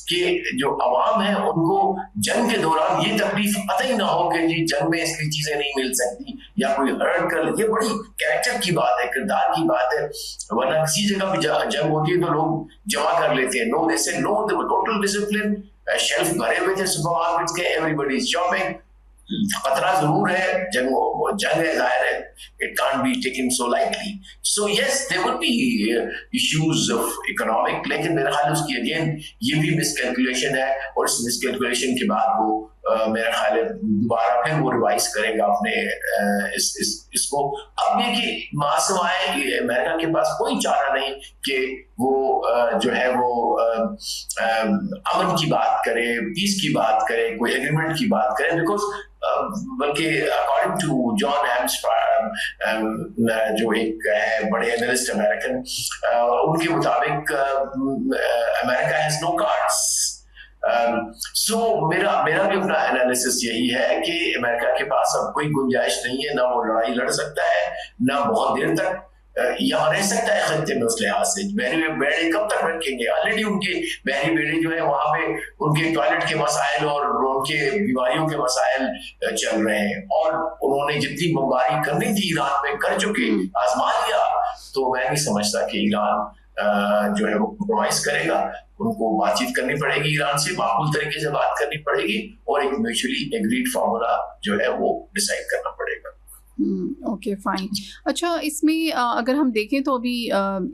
कि जो अवाम है उनको जंग के दौरान ये तकलीफ पता ही ना हो कि जी जंग में इसकी चीजें नहीं मिल सकती या कोई हर्ट कर ले। ये बड़ी कैरेक्टर की बात है, किरदार की बात है। वरना किसी जगह भी जंग होती है तो लोग जमा कर लेते हैं। नो दे से नो, दे वर टोटल डिसिप्लिन। शेल्फ भरे हुए थे सुपरमार्केट्स के, एवरीबॉडी इज शॉपिंग। खतरा जरूर है, जंग है, जाहिर है, it can't be taken so lightly. So yes, there would be issues of economic, लेकिन मेरा ख्याल उसकी अगेन ये भी मिसकैलकुलेशन है और इस मिसकैलकुलेशन के बाद वो मेरा ख्याल है दोबारा फिर वो रिवाइज करेगा अपने इसको। अब ये कि मासवाए अमेरिका के पास कोई चारा नहीं कि वो जो है वो अमन की बात करे, पीस की बात करे, कोई एग्रीमेंट की बात करे, बिकॉज बल्कि अकॉर्डिंग टू जॉन हैम्सपायर जो एक है बड़े एनालिस्ट अमेरिकन, उनके मुताबिक अमेरिका हैज नो कार्ड्स। सो मेरा भी अपना एनालिसिस यही है कि अमेरिका के पास अब कोई गुंजाइश नहीं है, ना वो लड़ाई लड़ सकता है, ना बहुत देर तक यहाँ रह सकता है खत्ते में। उस लिहाज से बहरी बेड़े कब तक रखेंगे? ऑलरेडी उनके बहरी बेड़े जो है वहां पे उनके टॉयलेट के मसाइल और उनके बीमारियों के मसाइल चल रहे हैं, और उन्होंने जितनी बमबारी करनी थी ईरान में कर चुके, आजमा लिया। तो मैं नहीं समझता कि ईरान जो है वो कॉम्प्रोमाइज करेगा। उनको बातचीत करनी पड़ेगी, ईरान से माकूल तरीके से बात करनी पड़ेगी और एक म्यूचुअली एग्रीड फार्मूला जो है वो डिसाइड करना पड़ेगा। Okay fine. अच्छा, इसमें अगर हम देखें तो अभी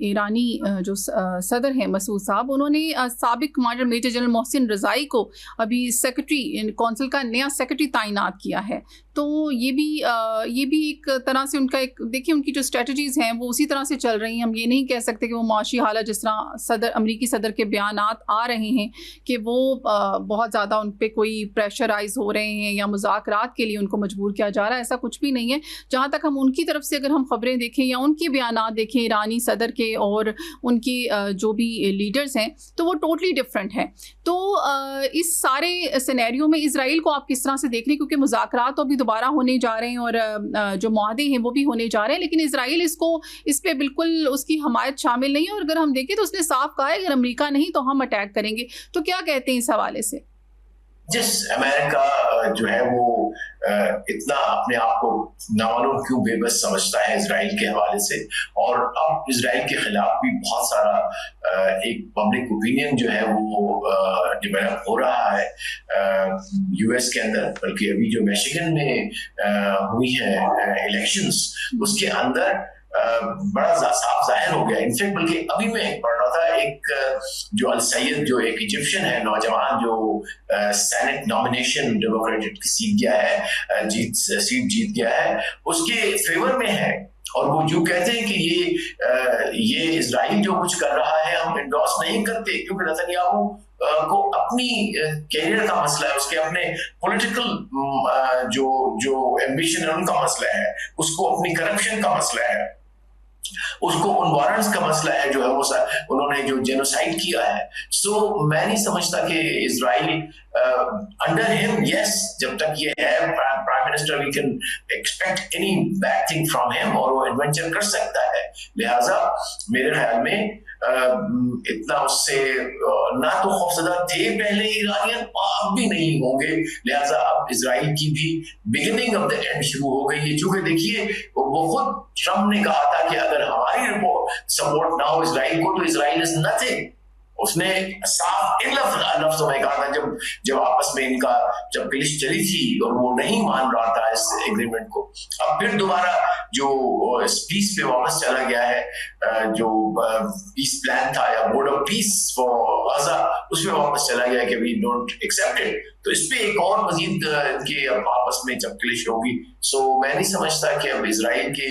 ईरानी जो सदर हैं मसूद साहब, उन्होंने साबिक कमांडर मेजर जनरल मोहसिन रज़ाई को अभी सेक्रेटरी कौंसिल का नया सेक्रेटरी तैनात किया है। तो ये भी एक तरह से उनका एक, देखिए उनकी जो स्ट्रेटजीज़ हैं वो उसी तरह से चल रही हैं। हम ये नहीं कह सकते कि वो माशी हालत जिस तरह अमरीकी सदर के बयानात आ रहे हैं कि वो बहुत ज़्यादा उन पर कोई प्रेशराइज हो रहे हैं या मुज़ाकरात के लिए उनको मजबूर किया जा रहा है, ऐसा कुछ भी नहीं है। जहाँ तक हम उनकी तरफ से अगर हम खबरें देखें या उनके बयानात देखें ईरानी सदर के और उनके जो भी लीडर्स हैं, तो वो टोटली डिफरेंट हैं। तो इस सारे सिनेरियो में इजराइल को आप किस तरह से देख रहे हैं? क्योंकि मुज़ाकरात तो अभी दोबारा होने जा रहे हैं और जो मुआहदे हैं वो भी होने जा रहे हैं, लेकिन इजराइल इस पे बिल्कुल उसकी हमायत शामिल नहीं है। और अगर हम देखें तो उसने साफ कहा है अगर अमेरिका नहीं तो हम अटैक करेंगे। तो क्या कहते हैं इस हवाले से? जिस अमेरिका जो है वो इतना अपने आप को नामालूम क्यों बेबस समझता है इजराइल के हवाले से, और अब इजराइल के खिलाफ भी बहुत सारा एक पब्लिक ओपिनियन जो है वो डेवलप हो रहा है यूएस के अंदर। बल्कि अभी जो मिशिगन में हुई है इलेक्शंस, उसके अंदर बड़ा साफ जाहिर हो गया। इनफैक्ट बल्कि अभी मैं पढ़ रहा था, एक जो अल सैयद जो एक इजिप्शियन है नौजवान जो सेनेट नॉमिनेशन डेमोक्रेटिक सीट गया है, सीट जीत गया है, उसके फेवर में है और वो जो कहते हैं कि ये इजराइल जो कुछ कर रहा है हम इंडोर्स नहीं करते, क्योंकि नेतन्याहू को अपनी कैरियर का मसला है, उसके अपने पॉलिटिकल जो जो एम्बिशन है उनका मसला है, उसको अपनी करप्शन का मसला है, उसको उन वारंट्स का मसला है जो है वो उन्होंने जो जेनोसाइड किया है। सो मैं नहीं समझता कि इजराइल अंडर हिम, यस, जब तक ये है prime minister, we can expect any bad thing from him और वो एडवेंचर कर सकता है। लिहाजा मेरे ख्याल में इतना उससे ना तो खौफजदा थे पहले ईरानियन, अब भी नहीं होंगे। लिहाजा अब इजराइल की भी बिगिनिंग ऑफ द एंड शुरू हो गई है। चूंकि देखिए वो खुद ट्रम्प ने कहा था कि अगर हमारी रिपोर्ट सपोर्ट ना हो इजराइल को तो इजराइल इज नथिंग। उसने साफ इन लफ्जों में कहा था जब आपस में इनका जब क्लिश चली थी और वो नहीं मान रहा था इस एग्रीमेंट को। अब फिर दोबारा जो पीस पे वापस चला गया है, जो पीस प्लान था या board of peace for Gaza, उसमें वापस चला गया कि वी डोंट एक्सेप्ट इट। तो इस पे एक और मजीद के आपस में जब क्लिश होगी। सो मैं नहीं समझता कि अब इजराइल के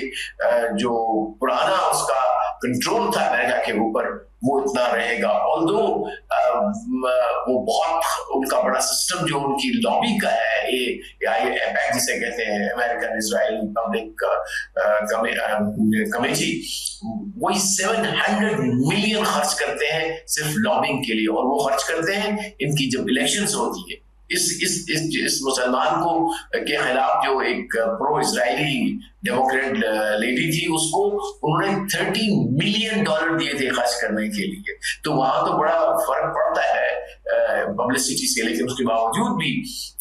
जो पुराना उसका कंट्रोल था अमेरिका के ऊपर वो इतना रहेगा। ऑल्दो वो बहुत उनका बड़ा सिस्टम जो उनकी लॉबी का है, एपैक जिसे कहते हैं, अमेरिकन इजराइल पब्लिक कमेटी, वही 700 मिलियन खर्च करते हैं सिर्फ लॉबिंग के लिए, और वो खर्च करते हैं इनकी जब इलेक्शंस होती है। इस मुसलमान को के खिलाफ जो एक प्रो इजरायली डेमोक्रेट लेडी थी, उसको उन्होंने $30 मिलियन दिए थे खर्च करने के लिए। तो वहां तो बड़ा फर्क पड़ता है पब्लिसिटी से, लेकिन उसके बावजूद भी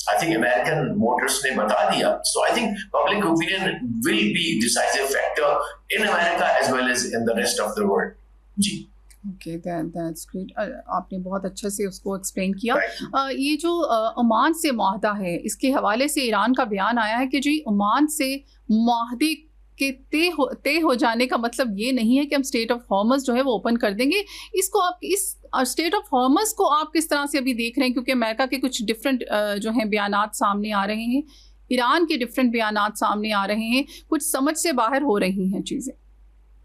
आई थिंक अमेरिकन वोटर्स ने बता दिया। So I think public opinion will be decisive factor in America as well as in the rest of the world. जी, ओके, दैट्स ग्रेट। आपने बहुत अच्छे से उसको एक्सप्लेन किया। ये जो ओमान से मुआहदा है, इसके हवाले से ईरान का बयान आया है कि जी ओमान से मुआहदे के तय हो जाने का मतलब ये नहीं है कि हम स्टेट ऑफ हॉर्मस जो है वो ओपन कर देंगे। इसको आप इस स्टेट ऑफ हॉर्मस को आप किस तरह से अभी देख रहे हैं, क्योंकि अमेरिका के कुछ डिफरेंट जो हैं बयानात सामने आ रहे हैं, ईरान के डिफरेंट बयानात सामने आ रहे हैं, कुछ समझ से बाहर हो रही हैं चीज़ें।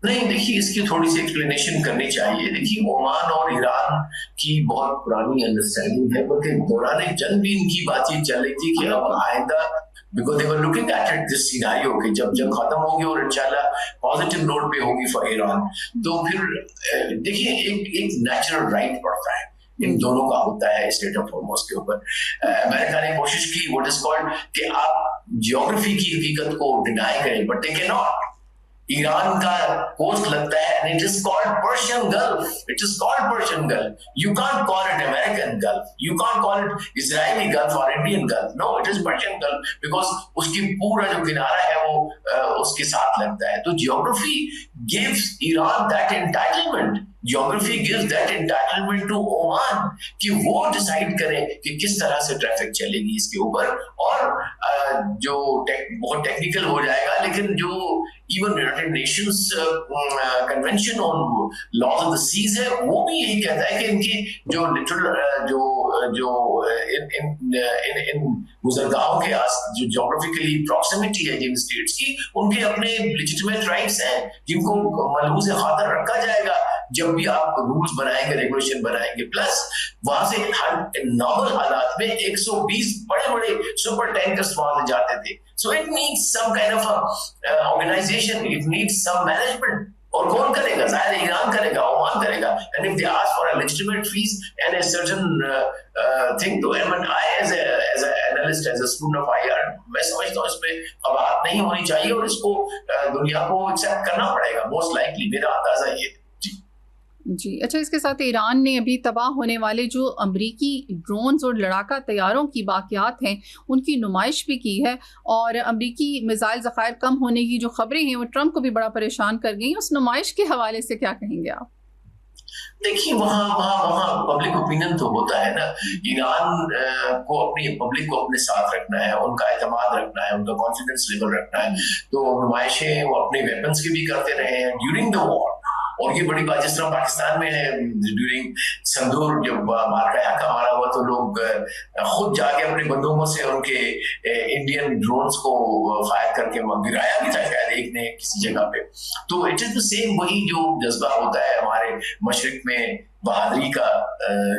नहीं, देखिए इसकी थोड़ी सी एक्सप्लेनेशन करनी चाहिए। देखिए ओमान और ईरान की बहुत पुरानी अंडरस्टैंडिंग है, बल्कि दौरान जंग भी इनकी बातचीत चल रही थी कि अब आइंदा, because they were looking at it this scenario कि जब जंग खत्म होगी और इंशाल्लाह पॉजिटिव नोट पे होगी फॉर ईरान, तो फिर देखिए एक नेचुरल राइट पड़ता है इन दोनों का होता है स्टेट ऑफ हॉर्मस के ऊपर। अमेरिका ने कोशिश की व्हाट इज कॉल्ड कि आप जियोग्राफी की हकीकत को डिनाई करें, but they can not. Iran का कोस्ट लगता है and it is called Persian Gulf. It is called Persian Gulf. You can't call it American Gulf. You can't call it Israeli Gulf or Indian Gulf. No, it is Persian Gulf because उसकी पूरा जो किनारा है वो उसके साथ लगता है। तो geography gives Iran that entitlement. Geography gives that entitlement to Oman कि वो डिसाइड करें कि किस तरह से ट्रैफिक चलेगी इसके ऊपर। और जो बहुत टेक्निकल हो जाएगा, लेकिन जो even United Nations convention on laws of the seas है, वो भी यही कहता है कि इनकी जो लिटरल जो इन गुजरगाहों के जो ज्योग्राफिकली प्रॉक्सिमिटी है जिन स्टेट्स की, उनके अपने लेजिटिमेट राइट्स हैं जिनको मलहूज़ खातर रखा जाएगा जब भी आप रूल्स बनाएंगे, रेगुलेशन बनाएंगे। प्लस वहां से नॉर्मल हालात में 120 बड़े सुपर टैंकर्स वहां से जाते थे। So it needs some kind of a organization. It needs some management. और कौन करेगा? शायद ईरान करेगा, ओमान करेगा। And if they ask for a legitimate fees and a certain thing, तो I as a analyst, as a student of IR, मैं समझता हूँ इसमें कबाहत नहीं होनी चाहिए और इसको दुनिया को एक्सेप्ट करना पड़ेगा। मोस्ट लाइकली मेरा अंदाजा ये। जी, अच्छा, इसके साथ ईरान ने अभी तबाह होने वाले जो अमरीकी ड्रोन्स और लड़ाका तैयारों की बाकियात हैं उनकी नुमाइश भी की है, और अमरीकी मिसाइल ज़खायर कम होने की जो खबरें हैं वो ट्रंप को भी बड़ा परेशान कर गई। उस नुमाइश के हवाले से क्या कहेंगे आप? देखिए वहाँ पब्लिक ओपिनियन तो होता है ना। ईरान को अपनी पब्लिक को अपने साथ रखना है, उनका एतमाद रखना है, उनका कॉन्फिडेंस लेवल रखना है। तो नुमाइशें वो अपने वेपन्स की भी करते रहे हैं ड्यूरिंग द वॉर, और ये बड़ी बात जिस तरह पाकिस्तान में है, ड्यूरिंग संदूर जब मारका का मारा हुआ तो लोग खुद जाके अपने बंदूकों से उनके इंडियन ड्रोन्स को फायर करके गिराया भी था शायद एक ने किसी जगह पे। तो इट इज द सेम, वही जो जज्बा होता है हमारे मशरिक में बहादुरी का,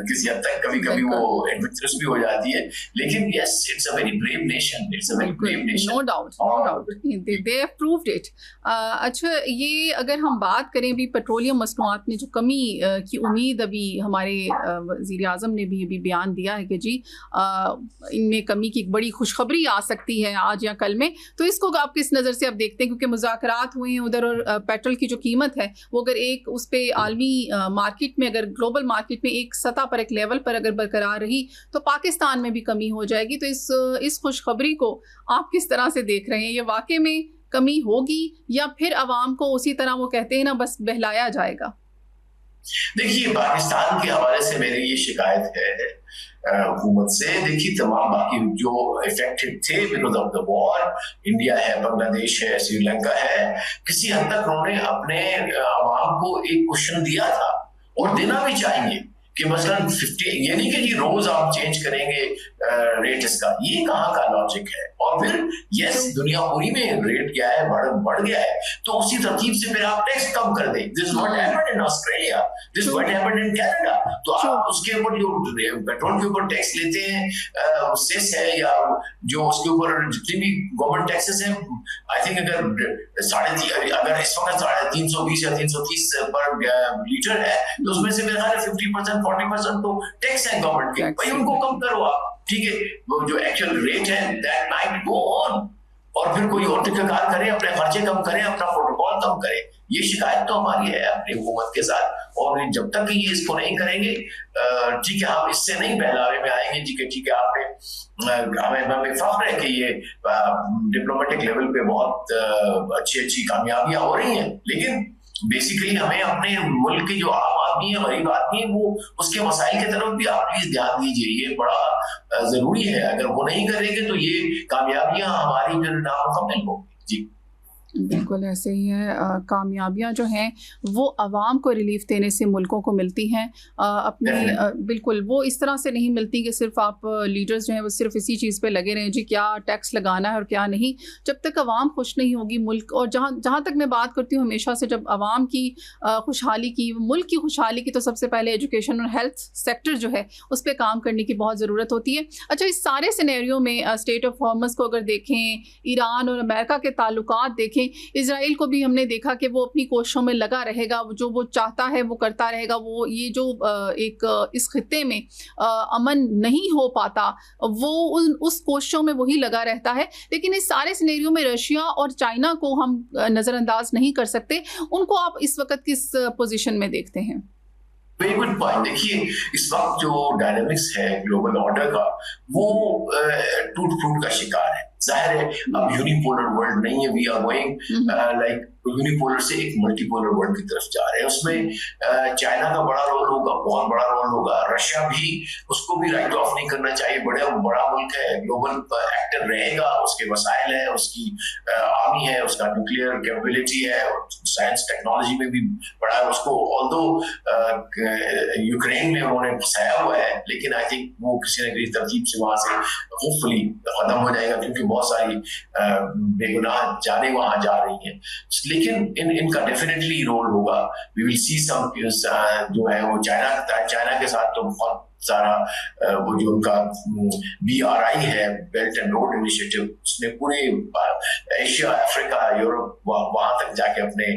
किसी हद तक कभी कभी वो एडवेंचरस भी हो जाती है, लेकिन yes it's a very brave nation, it's a very brave nation, no doubt they have proved it. अच्छा, ये अगर हम बात करें भी पेट्रोलियम मसनूआत में जो कमी की उम्मीद अभी हमारे वज़ीर आज़म ने भी अभी बयान दिया है कि जी इनमें कमी की एक बड़ी खुशखबरी आ सकती है आज या कल में, तो इसको आप किस नज़र से आप देखते हैं? क्योंकि मुज़ाकरात हुए हैं उधर और पेट्रोल की जो कीमत है वो अगर एक उस पर आलमी मार्केट में, अगर ग्लोबल मार्केट में एक सतह पर, एक लेवल पर अगर बरकरार रही तो पाकिस्तान में भी कमी हो जाएगी। तो इस खुशखबरी को आप किस तरह से देख रहे हैं? ये वाकई में कमी होगी या फिर अवाम को उसी तरह वो कहते हैं ना बस बहलाया जाएगा? देखिए, पाकिस्तान के हवाले से मेरी ये शिकायत है हुकूमत से। देखिए, तमाम बाकी जो इफेक्टेड थे because of the war, India है, बांग्लादेश है, श्रीलंका है, किसी हद तक उन्होंने अपने अवाम को एक क्वेश्चन दिया था और देना भी चाहेंगे कि मसलन 50, ये नहीं कि जी रोज आप चेंज करेंगे रेट इसका, ये कहाँ का लॉजिक है? और फिर यस, दुनिया पूरी में रेट क्या है, बढ़ गया है, तो उसी तरतीब से फिर आप टैक्स कम कर दें। This what happened in Australia, this what happened in Canada. तो आप उसके ऊपर जो पेट्रोल के ऊपर टैक्स लेते हैं, सेस है या जो उसके ऊपर जितनी भी गवर्नमेंट टैक्सेस हैं, आई थिंक अगर इस वक्त 320 या 330 पर लीटर है तो उसमें से मेरा 50% 40% तो टैक्स है गवर्नमेंट के, भाई उनको कम करो आप, ठीक है? वो जो एक्चुअल रेट है दैट माइट गो ऑन, और फिर कोई और तरीकाकार करे, अपने खर्चे कम करे, अपना प्रोटोकॉल कम करे। ये शिकायत तो हमारी है अपनी हुकूमत के साथ, और जब तक ये इसको नहीं करेंगे, ठीक है, हम इससे नहीं बहलावे में आएंगे जी कि ठीक है आपने हमें फख्र है कि ये डिप्लोमेटिक लेवल पे बहुत अच्छी कामयाबियां हो रही हैं, लेकिन बेसिकली हमें अपने मुल्क के जो आम आदमी है, गरीब आदमी है, वो उसके मसाइल की तरफ भी आप प्लीज ध्यान दीजिए, ये बड़ा जरूरी है। अगर वो नहीं करेंगे तो ये कामयाबियां हमारी फिर नामुकम्मल होंगी। जी बिल्कुल ऐसे ही है। कामयाबियां जो हैं वो आवाम को रिलीफ देने से मुल्कों को मिलती हैं, अपने बिल्कुल वो इस तरह से नहीं मिलती कि सिर्फ आप लीडर्स जो हैं वो सिर्फ इसी चीज़ पे लगे रहें जी क्या टैक्स लगाना है और क्या नहीं। जब तक आवाम खुश नहीं होगी मुल्क, और जहाँ तक मैं बात करती हूँ हमेशा से, जब आवाम की खुशहाली की, मुल्क की खुशहाली की, तो सबसे पहले एजुकेशन और हेल्थ सेक्टर जो है उस पर काम करने की बहुत ज़रूरत होती है। अच्छा, इस सारे सिनेरियो में स्टेट ऑफ हॉर्मस को अगर देखें, ईरान और अमेरिका के ताल्लुकात देखें, इजराइल को भी हमने देखा कि वो अपनी कोशिशों में लगा रहेगा, जो वो चाहता है वो करता रहेगा। वो ये जो एक इस खित्ते में अमन नहीं हो पाता, वो उस कोशिशों में वही लगा रहता है। लेकिन इस सारे सिनेरियो में रशिया और चाइना को हम नज़रअंदाज नहीं कर सकते। उनको आप इस वक्त किस पोजीशन में देखते हैं? Very good point. देखिए, इस वक्त जो डायनामिक्स है ग्लोबल ऑर्डर का, वो टूट फूट का शिकार है। जाहिर है अब यूनिपोलर वर्ल्ड नहीं है, we are going like unipolar से एक मल्टीपोलर वर्ल्ड की तरफ जा रहे हैं। उसमें चाइना का बड़ा रोल होगा, बहुत बड़ा रोल होगा। रशिया भी, उसको भी राइट ऑफ नहीं करना चाहिए, बड़ा मुल्क है, ग्लोबल एक्टर रहेगा, उसके वसाइल है, उसकी आर्मी है, उसका न्यूक्लियर कैपेबिलिटी है, साइंस टेक्नोलॉजी में भी बड़ा है। उसको ऑल्दो यूक्रेन में उन्होंने फंसाया हुआ है, लेकिन आई थिंक वो किसी न किसी तरतीब से वहां से होपफुली खत्म हो जाएगा, क्योंकि बहुत सारी बेगुनाह जाने वहां जा रही हैं। लेकिन इनका डेफिनेटली रोल होगा। वी विल सी सम जो है वो चाइना के साथ तो बहुत सारा वो जो उनका BRI है, बेल्ट एंड रोड इनिशिएटिव, उसने पूरे एशिया, अफ्रीका, यूरोप वहां तक जाके अपने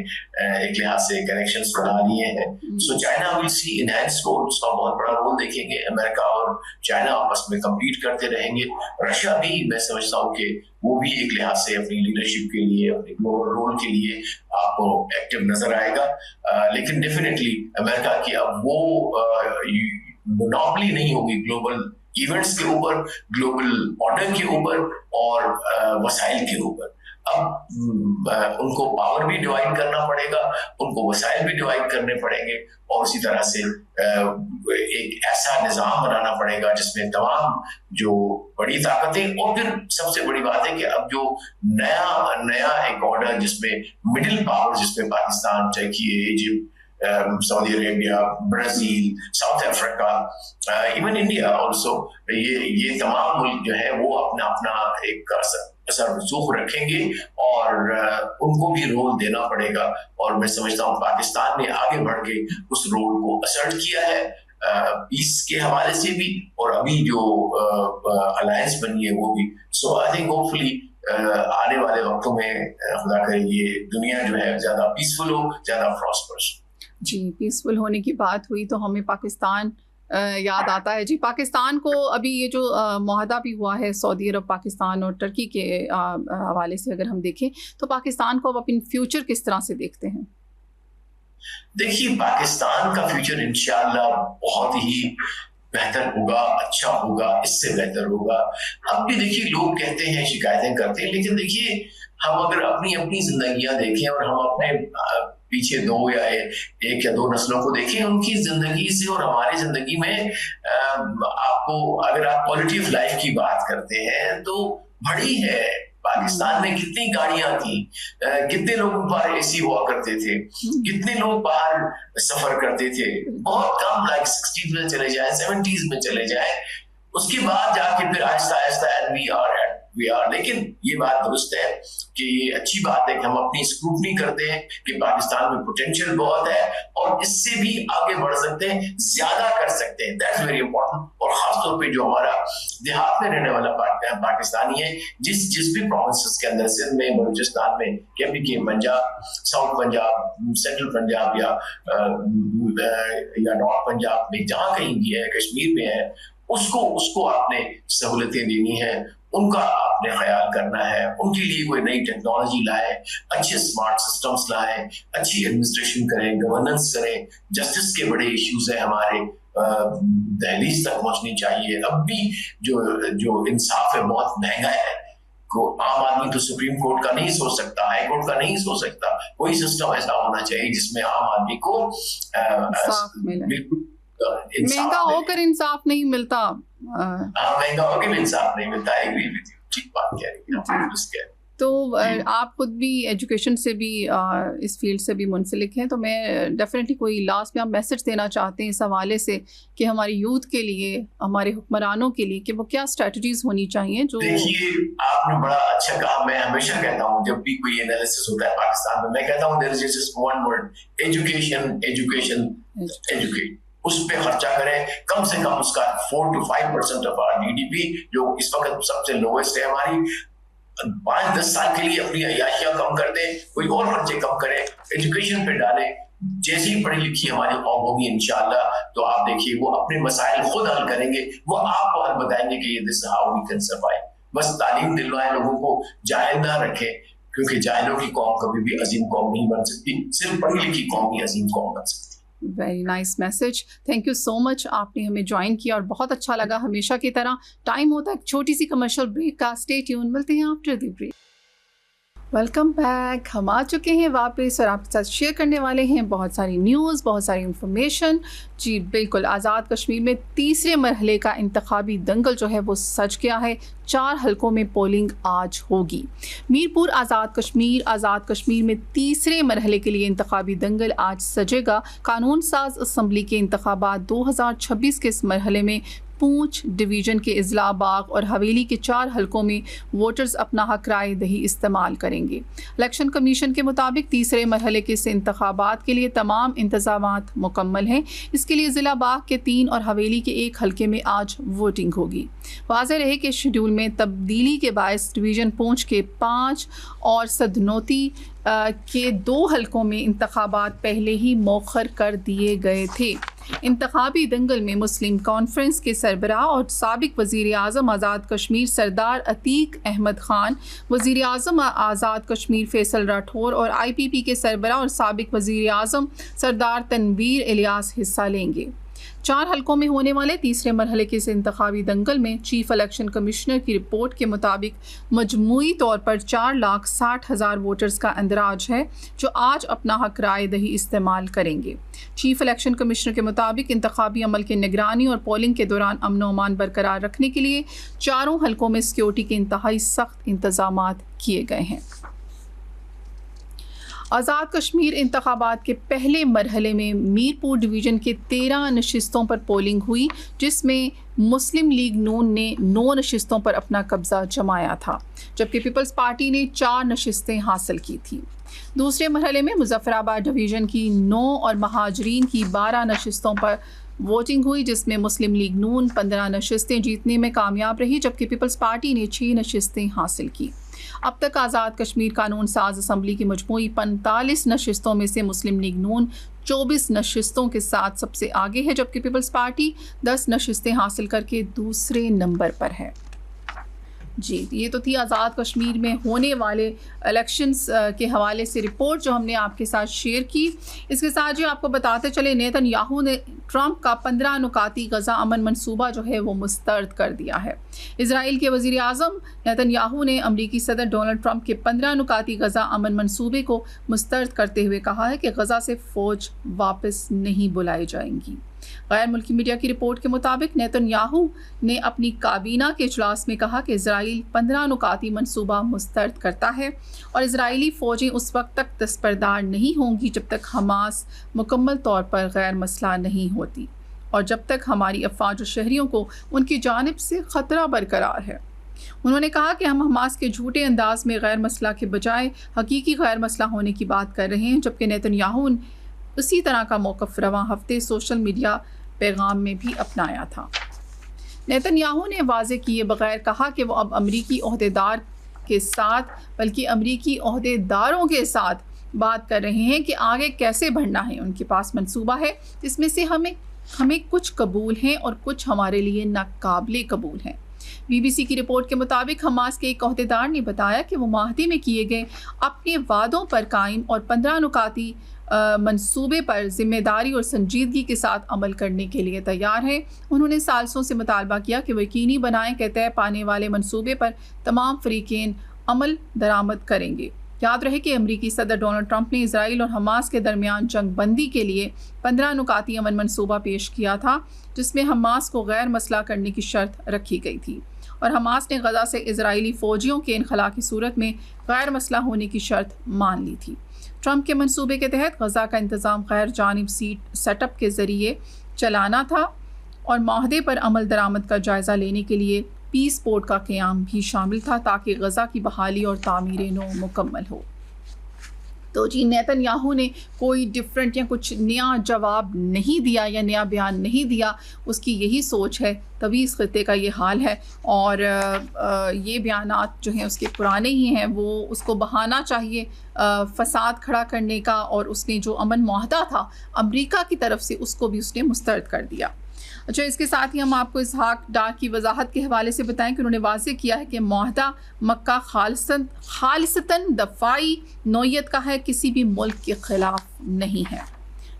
एक लिहाज से कनेक्शंस बना लिए हैं। So China will see enhance role, उसका बहुत बड़ा रोल देखेंगे। अमेरिका और चाइना आपस में कम्पीट करते रहेंगे। रशिया भी, मैं समझता हूँ कि वो भी एक लिहाज से अपनी लीडरशिप के लिए, अपने ग्लोबल रोल के लिए आपको एक्टिव नजर आएगा। लेकिन डेफिनेटली अमेरिका की अब वो मोनोपोली नहीं होगी ग्लोबल इवेंट्स के ऊपर, ग्लोबल ऑर्डर के ऊपर और वसाइल के ऊपर। अब उनको पावर भी डिवाइड करना पड़ेगा, उनको वसाइल भी डिवाइड करने पड़ेंगे, और उसी तरह से एक ऐसा निज़ाम बनाना पड़ेगा जिसमें तमाम जो बड़ी ताकतें, और फिर सबसे बड़ी बात है कि अब जो नया एक ऑर्डर जिसमें मिडिल पावर, जिसमें Pakistan, Turkey, Egypt, Saudi Arabia, Brazil, south Africa, even India also, ये तमाम मुल्क जो है वो अपना अपना एक असर रसूख रखेंगे और उनको भी रोल देना पड़ेगा। और मैं समझता हूँ पाकिस्तान ने आगे बढ़ के उस रोल को असर्ट किया है पीस के हवाले से भी, और अभी जो अलायंस बनी है वो भी। सो आई थिंक होपफुली आने वाले वक्तों में खुदा करे ये दुनिया जो है ज्यादा पीसफुल हो, ज्यादा प्रॉस्पर्स। जी, पीसफुल होने की बात हुई तो हमें पाकिस्तान याद आता है। जी, पाकिस्तान को अभी ये जो मुआहदा भी हुआ है सऊदी अरब, पाकिस्तान और टर्की के हवाले से अगर हम देखें तो पाकिस्तान को अब अपनी फ्यूचर किस तरह से देखते हैं? देखिए, पाकिस्तान का फ्यूचर इंशाअल्लाह बहुत ही बेहतर होगा, अच्छा होगा, इससे बेहतर होगा। अब भी देखिए लोग कहते हैं, शिकायतें करते हैं, लेकिन देखिए हम अगर अपनी अपनी जिंदगियां देखें और हम अपने पीछे 2 या 1 या 2 नस्लों को देखें, उनकी जिंदगी से और हमारी जिंदगी में आपको अगर आप क्वालिटी ऑफ लाइफ की बात करते हैं तो बड़ी है। पाकिस्तान में कितनी गाड़ियां थी, कितने लोगों पर एसी हुआ करते थे, कितने लोग बाहर सफर करते थे, बहुत कम, लाइक 60s में चले जाए, 70s में चले जाए, उसके बाद जाके फिर आहिस्ता आहिस्ता वी आर। लेकिन ये बात दुरुस्त है कि ये अच्छी बात है कि हम अपनी स्क्रूटनी करते हैं कि पाकिस्तान में पोटेंशियल बहुत है और इससे भी आगे बढ़ सकते हैं, ज्यादा कर सकते हैं। That's very important. और खासतौर पे जो हमारा देहात में रहने वाला पाकिस्तानी है, जिस भी प्रोविंसेस के अंदर, सिंध में, बलूचिस्तान में, के पंजाब, साउथ पंजाब, सेंट्रल पंजाब या नॉर्थ पंजाब में, जहां कहीं भी है, कश्मीर में है, उसको आपने सहूलतें देनी है, उनका आपने ख्याल करना है, उनके लिए कोई नई टेक्नोलॉजी लाए, अच्छे स्मार्ट सिस्टम्स लाए, अच्छी एडमिनिस्ट्रेशन करें, गवर्नेंस करें। जस्टिस के बड़े इश्यूज हैं हमारे, दहलीज तक पहुंचनी चाहिए। अब भी जो इंसाफ है बहुत महंगा है। आम आदमी तो सुप्रीम कोर्ट का नहीं सोच सकता, हाई कोर्ट का नहीं सोच सकता। कोई सिस्टम ऐसा होना चाहिए जिसमें आम आदमी को बिल्कुल महंगा होकर इंसाफ नहीं मिलता। महंगा होकर इंसाफ नहीं मिलता है। ठीक बात कह रही है। तो आप खुद भी एजुकेशन से भी इस फील्ड से भी मुंसलिक हैं, तो मैं डेफिनेटली कोई लास्ट में आप मैसेज देना चाहते हैं इस हवाले से कि हमारी यूथ के लिए, हमारे हुक्मरानों के लिए, कि वो क्या स्ट्रेटजीज होनी चाहिए? जो देखिए, आपने बड़ा अच्छा कहा। मैं हमेशा कहता हूँ जब भी कोई एनालिसिस होता है पाकिस्तान में, मैं कहता हूँ there is just one word, educate. उस पे खर्चा करें, कम से कम उसका 4 to 5% ऑफ आवर GDP, जो इस वक्त सबसे लोएस्ट है हमारी, 5-10 साल के लिए अपनी अय्याशियां कम कर दें, कोई और खर्चे कम करें, एजुकेशन पे डालें। जैसे ही पढ़ी लिखी हमारी कौम होगी इंशाअल्लाह, तो आप देखिए वो अपने मसाइल खुद हल करेंगे, वो आपको हल बताएंगे कि this how we can survive. बस तालीम दिलवाएं लोगों को, जाहिल ना रखें, क्योंकि जाहिलों की कौम कभी भी अजीम कौम नहीं बन सकती, सिर्फ पढ़ी लिखी कौम ही अजीम कौम बन सकती। Very nice message, thank you so much. आपने हमें ज्वाइन किया और बहुत अच्छा लगा। हमेशा की तरह टाइम होता है एक छोटी सी कमर्शियल ब्रेक का। स्टे ट्यून, मिलते हैं after the break. Welcome back. हम आ चुके हैं वापस और आपके साथ शेयर करने वाले हैं बहुत सारी न्यूज़, बहुत सारी इंफॉर्मेशन। जी बिल्कुल, आज़ाद कश्मीर में तीसरे मरहले का इंतखाबी दंगल जो है वो सज गया है। 4 हलकों में पोलिंग आज होगी। मीरपुर आज़ाद कश्मीर में तीसरे मरहले के लिए इंतखाबी दंगल आज सजेगा। कानून साज असम्बली के इंतखाबात 2026 के इस मरहले में पूंछ डिवीज़न के इस्लामाबाद और हवेली के 4 हलकों में वोटर्स अपना हक राय दही इस्तेमाल करेंगे। इलेक्शन कमीशन के मुताबिक तीसरे मरहले के इस इंतखाबात के लिए तमाम इंतजामात मुकम्मल हैं। इसके लिए ज़िला बाग के 3 और हवेली के 1 हलके में आज वोटिंग होगी। वाज़ेह रहे कि शेड्यूल में तब्दीली के बायस डिवीज़न पूंछ के 5 और सदनौती के 2 हलकों में इंतखाबात पहले ही मौखर कर दिए गए थे। इंतखाबी दंगल में मुस्लिम कॉन्फ्रेंस के सरबराह और साबिक वज़ीर आज़म आज़ाद कश्मीर सरदार अतीक अहमद ख़ान, वज़ीर आज़म आज़ाद कश्मीर फैसल राठौर और IPP के सरबराह और साबिक वज़ीर आज़म सरदार तनवीर इलियास हिस्सा लेंगे। 4 हलकों में होने वाले तीसरे मरहले के इस इंतखाबी दंगल में चीफ इलेक्शन कमिश्नर की रिपोर्ट के मुताबिक मजमूई तौर पर 4,60,000 वोटर्स का अंदराज है जो आज अपना हक राय दही इस्तेमाल करेंगे। चीफ इलेक्शन कमिश्नर के मुताबिक इंतखाबी अमल की निगरानी और पोलिंग के दौरान अमन व अमान बरकरार रखने के लिए 4 हलकों में सिक्योरिटी के इंतहाई सख्त इंतजामात किए गए हैं। आज़ाद कश्मीर इंतखाबात के पहले मरहले में मीरपुर डिवीज़न के 13 नशिस्तों पर पोलिंग हुई, जिसमें मुस्लिम लीग नून ने 9 नशिस्तों पर अपना कब्ज़ा जमाया था, जबकि पीपल्स पार्टी ने 4 नशिस्तें हासिल की थी। दूसरे मरहले में मुजफ्फराबाद डिवीज़न की 9 और महाजरीन की 12 नशिस्तों पर वोटिंग हुई, जिसमें मुस्लिम लीग नून 15 नशिस्तें जीतने में कामयाब रही, जबकि पीपल्स पार्टी ने 6 नशिस्तें हासिल की। अब तक आज़ाद कश्मीर कानून साज असम्बली की मजमूई 45 नशिस्तों में से मुस्लिम लीग नून 24 नशिस्तों के साथ सबसे आगे है, जबकि पीपल्स पार्टी 10 नशिस्तें हासिल करके दूसरे नंबर पर है। जी, ये तो थी आज़ाद कश्मीर में होने वाले इलेक्शंस के हवाले से रिपोर्ट जो हमने आपके साथ शेयर की। इसके साथ जो आपको बताते चले, नेतन्याहू ने ट्रंप का 15 नुकाती गज़ा अमन मंसूबा जो है वो मुस्तरद कर दिया है। इजराइल के वज़ीर आज़म नेतन्याहू ने अमरीकी सदर डोनाल्ड ट्रंप के 15 नुकाती गज़ा अमन मंसूबे को मुस्तरद करते हुए कहा है कि गज़ा से फ़ौज वापस नहीं बुलाई जाएंगी। गैर मुल्की मीडिया की रिपोर्ट के मुताबिक नेतन्याहू ने अपनी काबीना के इजलास में कहा कि इजराइल 15 नुकाती मंसूबा मुस्तरद करता है और इजरायली फ़ौजें उस वक्त तक दस्तबरदार नहीं होंगी जब तक हमास मुकम्मल तौर पर गैर मसला नहीं होती और जब तक हमारी अफवाज और शहरियों को उनकी जानिब से ख़तरा बरकरार है। उन्होंने कहा कि हम हमास के झूठे अंदाज में गैर मसला के बजाय हकीकी गैर मसला होने की बात कर रहे हैं, जबकि नेतन्याहू उसी तरह का मौक़िफ़ रवां हफ्ते सोशल मीडिया पैगाम में भी अपनाया था। नेतन्याहू ने वाज़े किए बगैर कहा कि वो अब अमरीकी ओहदेदार के साथ बल्कि अमरीकी ओहदेदारों के साथ बात कर रहे हैं कि आगे कैसे बढ़ना है। उनके पास मंसूबा है जिसमें से हमें कुछ कबूल हैं और कुछ हमारे लिए नाकाबिले कबूल हैं। BBC की रिपोर्ट के मुताबिक हमास के एक ओहदेदार ने बताया कि वो माहदी में किए गए अपने वादों पर कायम और 15 नुकाती मंसूबे पर जिम्मेदारी और संजीदगी के साथ अमल करने के लिए तैयार है। उन्होंने साल्सों से मुतालबा किया कि वो यकीनी बनाएं कि तय पाने वाले मंसूबे पर तमाम फरीकें अमल दरामद करेंगे। याद रहे कि अमरीकी सदर डोनाल्ड ट्रंप ने इजराइल और हमास के दरमियान जंग बंदी के लिए 15 नुकाती अमन मंसूबा पेश किया था, जिसमें हमास को गैर मसला करने की शर्त रखी गई थी और हमास ने गजा से इजरायली फ़ौजियों के इनखला की सूरत में गैर मसला होने की शर्त मान ली थी। ट्रंप के मंसूबे के तहत गजा का इंतज़ाम गैर जानिब सेटअप के ज़रिए चलाना था और माहदे पर अमल दरामद का जायज़ा लेने के लिए पीस पोर्ट का क़याम भी शामिल था ताकि गजा की बहाली और तामीर नौ मुकम्मल हो। तो जी, नेतन्याहू ने कोई डिफरेंट या कुछ नया जवाब नहीं दिया या नया बयान नहीं दिया, उसकी यही सोच है, तभी इस खत्ते का ये हाल है और ये बयानात जो हैं उसके पुराने ही हैं। वो उसको बहाना चाहिए फसाद खड़ा करने का और उसने जो अमन मुआहदा था अमेरिका की तरफ से उसको भी उसने मुस्तरद कर दिया। अच्छा, इसके साथ ही हम आपको इसहाक डार की वजाहत के हवाले से बताएं कि उन्होंने वाज़ेह किया है कि मुआहदा मक्का खालिसतन दफ़ाई नौयत का है, किसी भी मुल्क के ख़िलाफ़ नहीं है।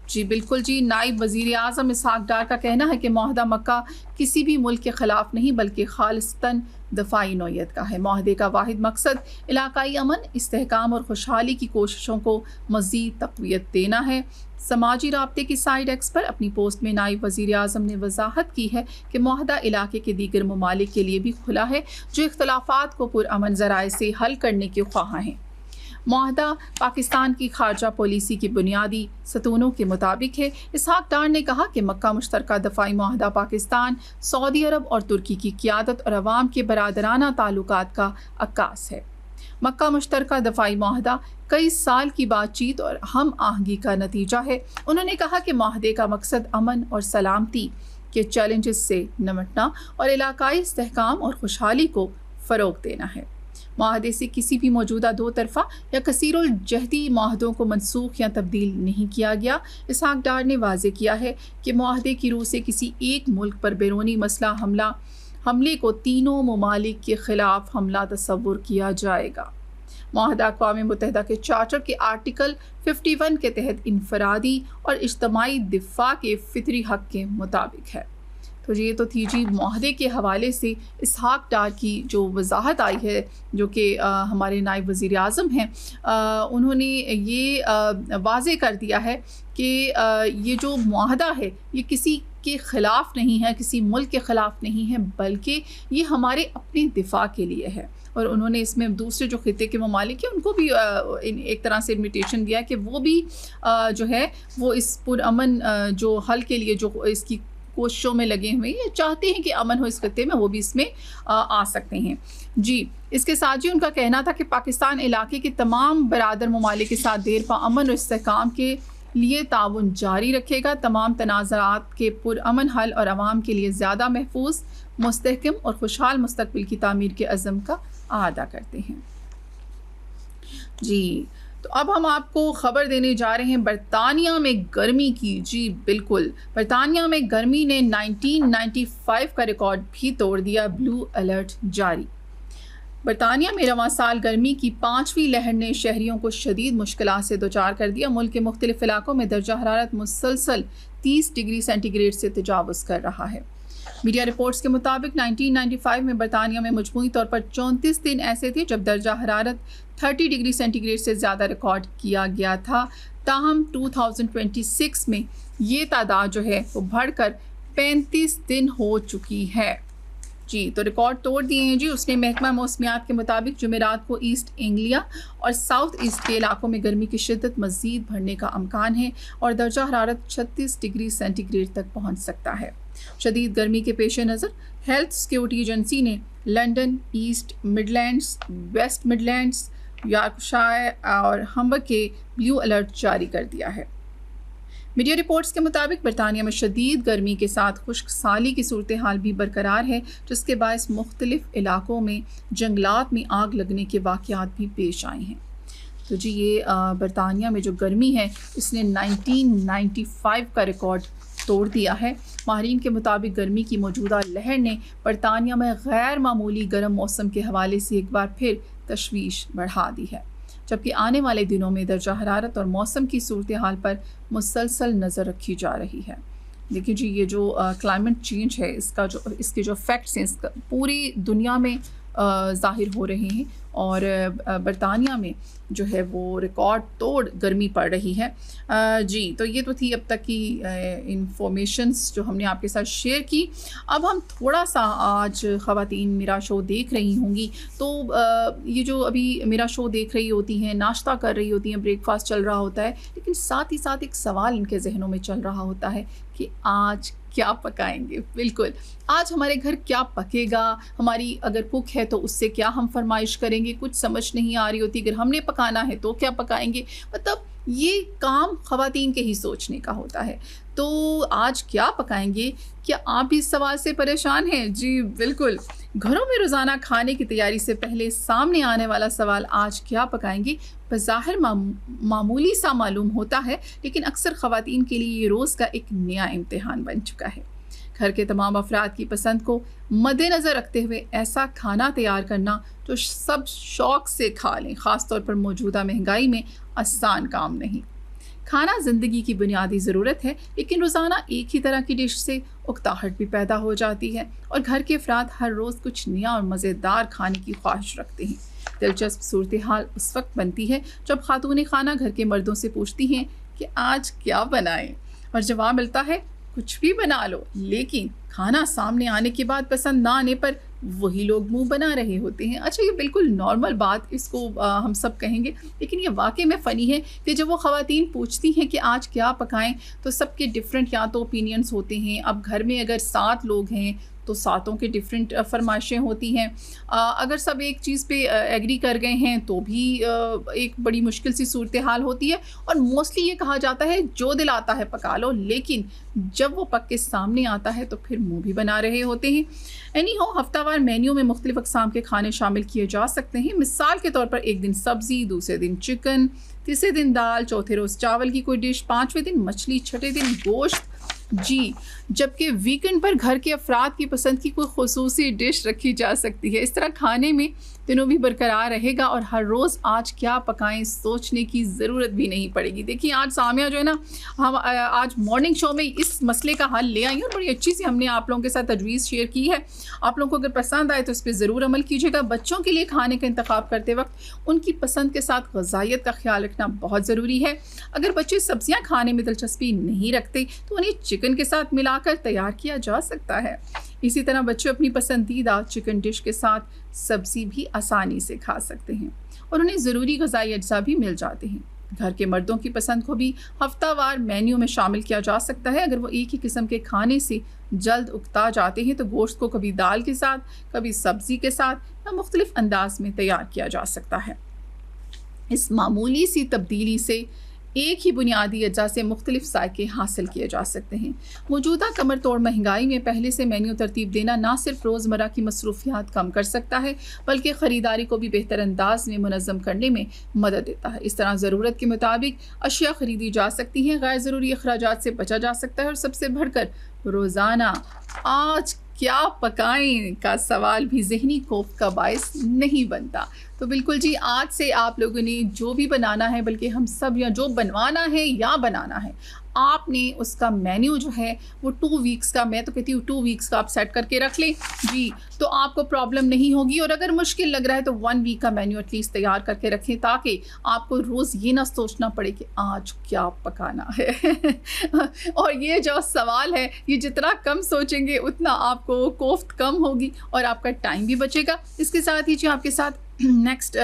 जी बिल्कुल जी, नायब वज़ीर आज़म इसहाक डार का कहना है कि मुआहदा मक्का किसी भी मुल्क के ख़िलाफ़ नहीं बल्कि खालिसतन दफ़ाई नौयत का है। मुआहदे का वाहिद मकसद इलाकाई अमन, इस्तेहकाम और खुशहाली की कोशिशों को मज़ीद तक़वियत देना है। समाजी राब्ते की साइट एक्स पर अपनी पोस्ट में नायब वज़ीर आज़म ने वजाहत की है कि मुआहदा इलाके के दीगर ममालिक के लिए भी खुला है जो इख्तलाफात को पुरअमन ज़राए से हल करने के ख्वाह हैं। मुआहदा पाकिस्तान की खारजा पॉलिसी की बुनियादी सतूनों के मुताबिक है। इसहाक डार ने कहा कि मक्का मुश्तरका दफ़ाई मुआहदा पाकिस्तान, सऊदी अरब और तुर्की की क़यादत और अवाम के बरादराना ताल्लुकात का अक्कास है। मक्का मुश्तरका दफ़ाई मुआहदा कई साल की बातचीत और हम आहंगी का नतीजा है। उन्होंने कहा कि मुआहदे का मकसद अमन और सलामती के चैलेंजेस से निपटना और इलाकाई इस्तेहकाम और खुशहाली को फ़रोग़ देना है। मुआहदे से किसी भी मौजूदा दो तरफ़ा या कसीरुल जहदी मुआहदों को मनसूख या तब्दील नहीं किया गया। इसहाक डार ने वाज़ेह किया है कि मुआहदे की रूह से किसी एक मुल्क पर बैरूनी मसला हमले को तीनों ममालिक के ख़िलाफ़ हमला तस्वुर किया जाएगा। मुआहदा अक़वाम मुत्तहिदा के चार्टर के आर्टिकल 51 के तहत इनफरादी और इज्तमाई दिफ़ा के फ़ितरी हक़ के मुताबिक है। तो ये तो थी जी मुआहदे के हवाले से इसहाक डार की जो वजाहत आई है, जो कि हमारे नायब वज़ीर आज़म हैं, उन्होंने ये वाज़ेह कर दिया है कि ये जो मुआहदा है ये किसी के ख़िलाफ़ नहीं है, किसी मुल्क के ख़िलाफ़ नहीं है, बल्कि ये हमारे अपने दिफा के लिए है। और उन्होंने इसमें दूसरे जो खिते के ममालिक हैं उनको भी एक तरह से इन्विटेशन दिया कि वो भी जो है वो इस पुरअमन जो हल के लिए जो इसकी कोशिशों में लगे हुए हैं, चाहते हैं कि अमन हो इस खिते में, वो भी इसमें आ सकते हैं। जी, इसके साथ ही उनका कहना था कि पाकिस्तान इलाके के तमाम बरादर ममालिक के साथ देर पा अमन और इस्तेहकाम के लिए ताउन जारी रखेगा। तमाम तनाज़ात के पुरअमन हल और आवाम के लिए ज़्यादा महफूज, मुस्तहकम और खुशहाल मुस्तकबिल की तामीर के अज़म का अदा करते हैं। जी, तो अब हम आपको ख़बर देने जा रहे हैं बरतानिया में गर्मी की। जी बिल्कुल, बरतानिया में गर्मी ने 1995 का रिकॉर्ड भी तोड़ दिया, ब्लू अलर्ट जारी। बरतानिया में रवां साल गर्मी की 5वीं लहर ने शहरियों को शदीद मुश्किलात से दोचार कर दिया। मुल्क के मुख्तलिफ इलाकों में दर्जा हरारत मुसलसल 30 डिग्री सेंटीग्रेड से तजावुज़ कर रहा है। मीडिया रिपोर्ट्स के मुताबिक 1995 में बरतानिया में मजमूई तौर पर 34 दिन ऐसे थे जब दर्जा हरारत 30 डिग्री सेंटीग्रेड से ज़्यादा रिकॉर्ड किया गया था। ताहम 2026 में ये तादाद जो है वो बढ़कर 35 दिन हो चुकी है। जी, तो रिकॉर्ड तोड़ दिए हैं जी उसने। महकमा मौसमियात के मुताबिक जुमेरात को ईस्ट एंग्लिया और साउथ ईस्ट के इलाकों में गर्मी की शिद्दत मज़ीद बढ़ने का अमकान है और दर्जा हरारत 36 डिग्री सेंटीग्रेड तक पहुँच सकता है। शदीद गर्मी के पेश नज़र हेल्थ सिक्योरिटी एजेंसी ने London, East Midlands, West Midlands, Yorkshire और हम्बर के ब्लू अलर्ट जारी कर दिया है। मीडिया रिपोर्ट्स के मुताबिक बरतानिया में शदीद गर्मी के साथ खुश्क साली की सूरत हाल भी बरकरार है, जिसके बायस मुख्तलिफ इलाकों में जंगलात में आग लगने के वाक़यात भी पेश आए हैं। तो जी, ये बरतानिया में जो गर्मी है इसने 1995 का रिकॉर्ड तोड़ दिया है। माहिरीन के मुताबिक गर्मी की मौजूदा लहर ने बरतानिया में गैर मामूली गर्म मौसम के हवाले से एक बार फिर तशवीश बढ़ा दी है, जबकि आने वाले दिनों में दर्जा हरारत और मौसम की सूरत हाल पर मुसलसल नज़र रखी जा रही है। देखिए जी, ये जो क्लाइमेट चेंज है इसके जो फैक्ट्स हैं पूरी दुनिया में ज़ाहिर हो रहे हैं और बरतानिया में जो है वो रिकॉर्ड तोड़ गर्मी पड़ रही है। जी, तो ये तो थी अब तक की इंफॉर्मेशंस जो हमने आपके साथ शेयर की। अब हम थोड़ा सा आज ख़वातीन मेरा शो देख रही होंगी, तो ये जो अभी मेरा शो देख रही होती हैं, नाश्ता कर रही होती हैं, ब्रेकफास्ट चल रहा होता है, लेकिन साथ ही साथ एक सवाल इनके जहनों में चल रहा होता है कि आज क्या पकाएंगे। बिल्कुल, आज हमारे घर क्या पकेगा, हमारी अगर कुक है तो उससे क्या हम फरमाइश करेंगे, कुछ समझ नहीं आ रही होती। अगर हमने पकाना है तो क्या पकाएंगे, मतलब ये काम ख़वातीन के ही सोचने का होता है। तो आज क्या पकाएंगे, क्या आप भी इस सवाल से परेशान हैं? जी बिल्कुल, घरों में रोज़ाना खाने की तैयारी से पहले सामने आने वाला सवाल आज क्या पकाएंगे बज़ाहिर मामूली सा मालूम होता है, लेकिन अक्सर ख़वातीन के लिए ये रोज़ का एक नया इम्तिहान बन चुका है। घर के तमाम अफराद की पसंद को मद्देनज़र रखते हुए ऐसा खाना तैयार करना जो सब शौक़ से खा लें, ख़ास तौर पर मौजूदा महंगाई में आसान काम नहीं। खाना ज़िंदगी की बुनियादी ज़रूरत है, लेकिन रोज़ाना एक ही तरह की डिश से उकताहट भी पैदा हो जाती है और घर के अफराद हर रोज़ कुछ नया और मज़ेदार खाने की ख्वाहिश रखते हैं। दिलचस्प सूरत हाल उस वक्त बनती है जब खातून खाना घर के मर्दों से पूछती हैं कि आज क्या बनाएं, और जवाब मिलता है कुछ भी बना लो, लेकिन खाना सामने आने के बाद पसंद ना आने पर वही लोग मुंह बना रहे होते हैं। अच्छा, ये बिल्कुल नॉर्मल बात, इसको हम सब कहेंगे, लेकिन ये वाकई में फ़नी है कि जब वो ख़वातीन पूछती हैं कि आज क्या पकाएं तो सबके डिफरेंट या तो ओपिनियंस होते हैं। अब घर में अगर 7 लोग हैं तो 7 के डिफरेंट फरमाइशें होती हैं। अगर सब एक चीज़ पे एग्री कर गए हैं तो भी एक बड़ी मुश्किल सी सूरत हाल होती है और मोस्टली ये कहा जाता है जो दिल आता है पका लो, लेकिन जब वो पक के सामने आता है तो फिर मुंह भी बना रहे होते हैं। एनी हो, हफ्तावार मेन्यू में मुख्तलिफ अक़साम के खाने शामिल किए जा सकते हैं। मिसाल के तौर पर एक दिन सब्ज़ी, दूसरे दिन चिकन, तीसरे दिन दाल, चौथे रोज़ चावल की कोई डिश, 5वें दिन मछली, छठे दिन गोश्त। जी, जबकि वीकेंड पर घर के अफराद की पसंद की कोई खुसूसी डिश रखी जा सकती है। इस तरह खाने में दिनों भी बरकरार रहेगा और हर रोज़ आज क्या पकाएं सोचने की ज़रूरत भी नहीं पड़ेगी। देखिए, आज सामिया जो है ना, हम आज मॉर्निंग शो में इस मसले का हल ले आई और बड़ी अच्छी सी हमने आप लोगों के साथ तजवीज़ शेयर की है। आप लोगों को अगर पसंद आए तो इस पर ज़रूर अमल कीजिएगा। बच्चों के लिए खाने का इंतखाब करते वक्त उनकी पसंद के साथ ग़िज़ाइयत का ख्याल रखना बहुत ज़रूरी है। अगर बच्चे सब्ज़ियाँ खाने में दिलचस्पी नहीं रखते तो उन्हें चिकन के साथ मिलाकर तैयार किया जा सकता है। इसी तरह बच्चे अपनी पसंदीदा चिकन डिश के साथ सब्ज़ी भी आसानी से खा सकते हैं और उन्हें ज़रूरी ग़िज़ाई अज्जा भी मिल जाते हैं। घर के मर्दों की पसंद को भी हफ्तावार मेन्यू में शामिल किया जा सकता है। अगर वो एक ही किस्म के खाने से जल्द उकता जाते हैं तो गोश्त को कभी दाल के साथ, कभी सब्ज़ी के साथ या मुख्तलिफ अंदाज में तैयार किया जा सकता है। इस मामूली सी तब्दीली से एक ही बुनियादी अज्जा से मुख्तलिफ जायके हासिल किए जा सकते हैं। मौजूदा कमर तोड़ महंगाई में पहले से मेन्यू तरतीब देना ना सिर्फ रोज़मर्रा की मसरूफियात कम कर सकता है बल्कि ख़रीदारी को भी बेहतर अंदाज में मुनज़्ज़म करने में मदद देता है। इस तरह ज़रूरत के मुताबिक अशिया ख़रीदी जा सकती हैं, गैर ज़रूरी अखराजात से बचा जा सकता है और सबसे बढ़कर रोज़ाना आज क्या पकाएं का सवाल भी ज़हनी खौफ का बायस नहीं बनता। तो बिल्कुल जी, आज से आप लोगों ने जो भी बनाना है, बल्कि हम सब या जो बनवाना है या बनाना है, आपने उसका मेन्यू जो है वो 2 वीक्स का, मैं तो कहती हूँ 2 वीक्स का आप सेट करके रख लें जी, तो आपको प्रॉब्लम नहीं होगी। और अगर मुश्किल लग रहा है तो 1 वीक का मेन्यू एटलीस्ट तैयार करके रखें ताकि आपको रोज़ ये ना सोचना पड़े कि आज क्या पकाना है। और ये जो सवाल है, ये जितना कम सोचेंगे उतना आपको कोफ्त कम होगी और आपका टाइम भी बचेगा। इसके साथ ही जी आपके साथ नेक्स्ट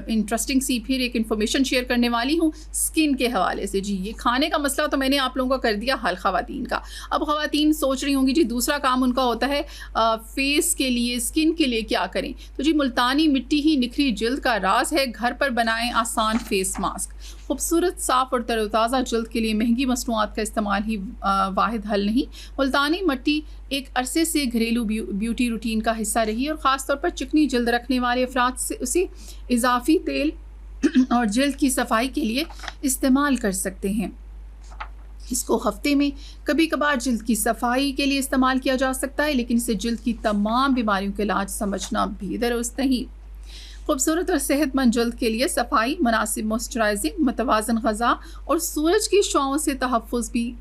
इंटरेस्टिंग सी फिर एक इन्फॉर्मेशन शेयर करने वाली हूँ स्किन के हवाले से। जी, ये खाने का मसला तो मैंने आप लोगों को कर दिया हल ख़वातीन का। अब ख़वातीन सोच रही होंगी जी दूसरा काम उनका होता है फेस के लिए, स्किन के लिए क्या करें। तो जी, मुल्तानी मिट्टी ही निखरी जल्द का राज है। घर पर बनाएं आसान फेस मास्क। खूबसूरत, साफ़ और तरोताज़ा जल्द के लिए महंगी मसनूआत का इस्तेमाल ही वाहिद हल नहीं। मुल्तानी मिट्टी एक अरसे से घरेलू ब्यूटी रूटीन का हिस्सा रही है और ख़ास तौर पर चिकनी जल्द रखने वाले अफराद से उसे इजाफी तेल और जल्द की सफाई के लिए इस्तेमाल कर सकते हैं। इसको हफ्ते में कभी कभार जल्द की सफाई के लिए इस्तेमाल किया जा सकता है, लेकिन इसे जल्द की तमाम बीमारियों के इलाज समझना भी दुरुस्त नहीं। खूबसूरत और सेहतमंद जल्द के लिए सफाई, मुनासिब मॉइस्चराइजिंग, मुतवाज़न ग़िज़ा और सूरज की शुआओं से तहफ़्फ़ुज़ भी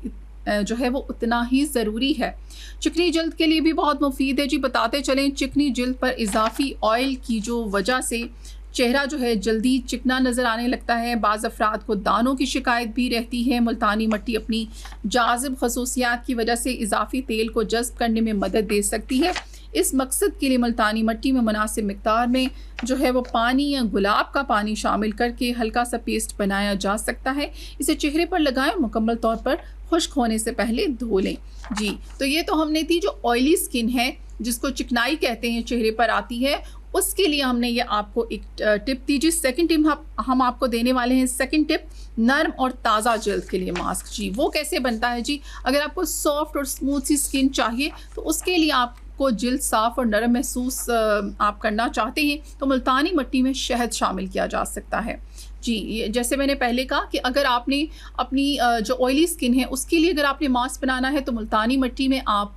जो है वो उतना ही ज़रूरी है। चिकनी जल्द के लिए भी बहुत मुफीद है जी। बताते चलें, चिकनी जल्द पर इजाफी ऑयल की जो वजह से चेहरा जो है जल्दी चिकना नज़र आने लगता है। बाज़ अफराद को दानों की शिकायत भी रहती है। मुल्तानी मिट्टी अपनी जाज़िब खसूसियात की वजह से इजाफी तेल को जज़्ब करने में मदद दे सकती है। इस मकसद के लिए मुल्तानी मिट्टी में मुनासिब मिक़दार में जो है वो पानी या गुलाब का पानी शामिल करके हल्का सा पेस्ट बनाया जा सकता है। इसे चेहरे पर लगाएं और मुकम्मल तौर पर खुश्क होने से पहले धो लें जी। तो ये तो हमने थी जो ऑयली स्किन है, जिसको चिकनाई कहते हैं, चेहरे पर आती है, उसके लिए हमने ये आपको एक टिप दी जी। सेकंड टिप हम आपको देने वाले हैं। सेकंड टिप, नर्म और ताज़ा जल्द के लिए मास्क। जी, वो कैसे बनता है जी? अगर आपको सॉफ्ट और स्मूथ सी स्किन चाहिए तो उसके लिए आपको जल्द साफ़ और नरम महसूस आप करना चाहते हैं तो मुल्तानी मिट्टी में शहद शामिल किया जा सकता है जी। जैसे मैंने पहले कहा कि अगर आपने अपनी जो ऑयली स्किन है उसके लिए अगर आपने मास्क बनाना है तो मुल्तानी मिट्टी में आप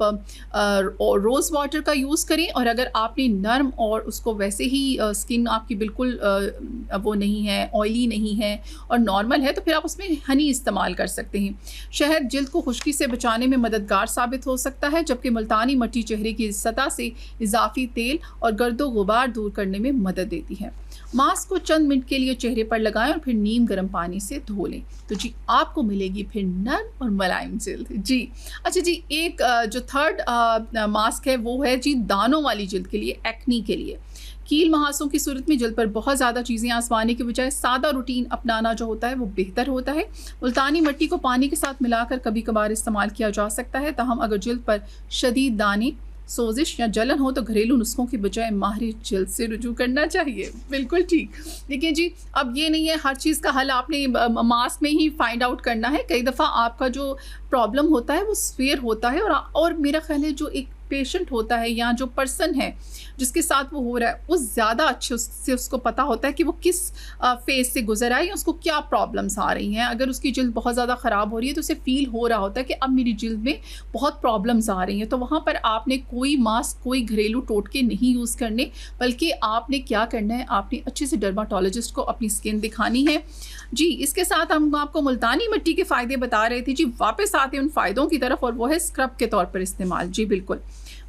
रोज़ वाटर का यूज़ करें, और अगर आपने नर्म और उसको वैसे ही स्किन आपकी बिल्कुल वो नहीं है, ऑयली नहीं है और नॉर्मल है, तो फिर आप उसमें हनी इस्तेमाल कर सकते हैं। शहद जल्द को खुश्की से बचाने में मददगार साबित हो सकता है, जबकि मुल्तानी मिट्टी चेहरे की सतह से इजाफी तेल और गर्दो गुबार दूर करने में मदद देती है। मास्क को चंद मिनट के लिए चेहरे पर लगाएं और फिर नीम गर्म पानी से धो लें, तो जी आपको मिलेगी फिर नर्म और मुलायम जल्द जी। अच्छा जी, एक जो थर्ड मास्क है वो है जी दानों वाली जल्द के लिए, एक्नी के लिए। कील महासों की सूरत में जल्द पर बहुत ज़्यादा चीज़ें आजमाने के बजाय सादा रूटीन अपनाना जो होता है वो बेहतर होता है। मुल्तानी मिट्टी को पानी के साथ मिलाकर कभी कभार इस्तेमाल किया जा सकता है। ताहम अगर जल्द पर शदीद दाने, सोजिश या जलन हो तो घरेलू नुस्खों की बजाय माहिर जल्द से रुजू करना चाहिए। बिल्कुल ठीक। देखिए जी, अब ये नहीं है हर चीज़ का हल आपने मास्क में ही फाइंड आउट करना है। कई दफ़ा आपका जो प्रॉब्लम होता है वो स्फेयर होता है, और मेरा ख्याल है जो एक पेशेंट होता है या जो पर्सन है जिसके साथ वो हो रहा है वो ज़्यादा अच्छे से उसको पता होता है कि वो किस फेज़ से गुजर आई, उसको क्या प्रॉब्लम्स आ रही हैं। अगर उसकी जल्द बहुत ज़्यादा ख़राब हो रही है तो उसे फ़ील हो रहा होता है कि अब मेरी जल्द में बहुत प्रॉब्लम्स आ रही हैं, तो वहाँ पर आपने कोई मास्क, कोई घरेलू टोटके नहीं यूज़ करने, बल्कि आपने क्या करना है, आपने अच्छे से डर्माटोलॉजिस्ट को अपनी स्किन दिखानी है जी। इसके साथ हम आपको मुल्तानी मिट्टी के फ़ायदे बता रहे थे जी। वापस आते हैं उन फ़ायदों की तरफ, और वो है स्क्रब के तौर पर इस्तेमाल। जी बिल्कुल,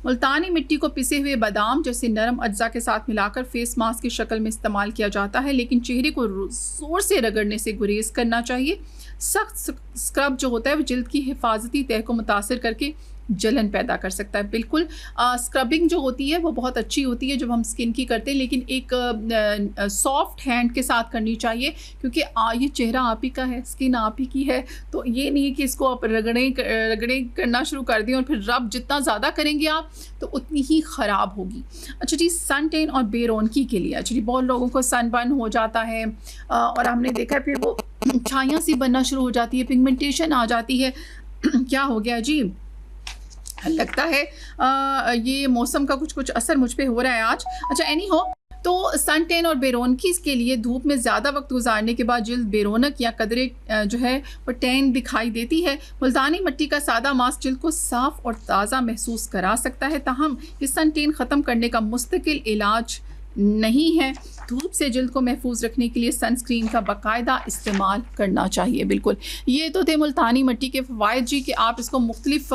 मुल्तानी मिट्टी को पिसे हुए बादाम जैसे नरम अज्जा के साथ मिलाकर फेस मास्क की शक्ल में इस्तेमाल किया जाता है, लेकिन चेहरे को ज़ोर से रगड़ने से गुरेज करना चाहिए। सख्त स्क्रब जो होता है वो जल्द की हिफाजती तह को मुतासर करके जलन पैदा कर सकता है। बिल्कुल स्क्रबिंग जो होती है वो बहुत अच्छी होती है जब हम स्किन की करते हैं, लेकिन एक सॉफ्ट हैंड के साथ करनी चाहिए, क्योंकि ये चेहरा आप ही का है, स्किन आप ही की है। तो ये नहीं है कि इसको आप रगड़े करना शुरू कर दें और फिर रब जितना ज़्यादा करेंगे आप तो उतनी ही ख़राब होगी। अच्छा जी, सन टेन और बेरौनकी के लिए अच्छा जी बहुत लोगों को सनबर्न हो जाता है और हमने देखा है फिर वो छाइयाँ सी बनना शुरू हो जाती है, पिगमेंटेशन आ जाती है। क्या हो गया जी, लगता है ये मौसम का कुछ असर मुझ पे हो रहा है आज। अच्छा एनी हो, तो सन टेन और बेरौनकी के लिए धूप में ज़्यादा वक्त गुजारने के बाद जल्द बेरौनक या कदरे जो है वो टैन दिखाई देती है। मुल्तानी मिट्टी का सादा मास्क जल्द को साफ़ और ताज़ा महसूस करा सकता है, ताहम ये सन टेन ख़त्म करने का मुस्तकिल इलाज नहीं है। धूप से जल्द को महफूज रखने के लिए सनस्क्रीन का बाकायदा इस्तेमाल करना चाहिए। बिल्कुल, ये तो थे मुल्तानी मिट्टी के फ़वाइद जी कि आप इसको मुख्तलिफ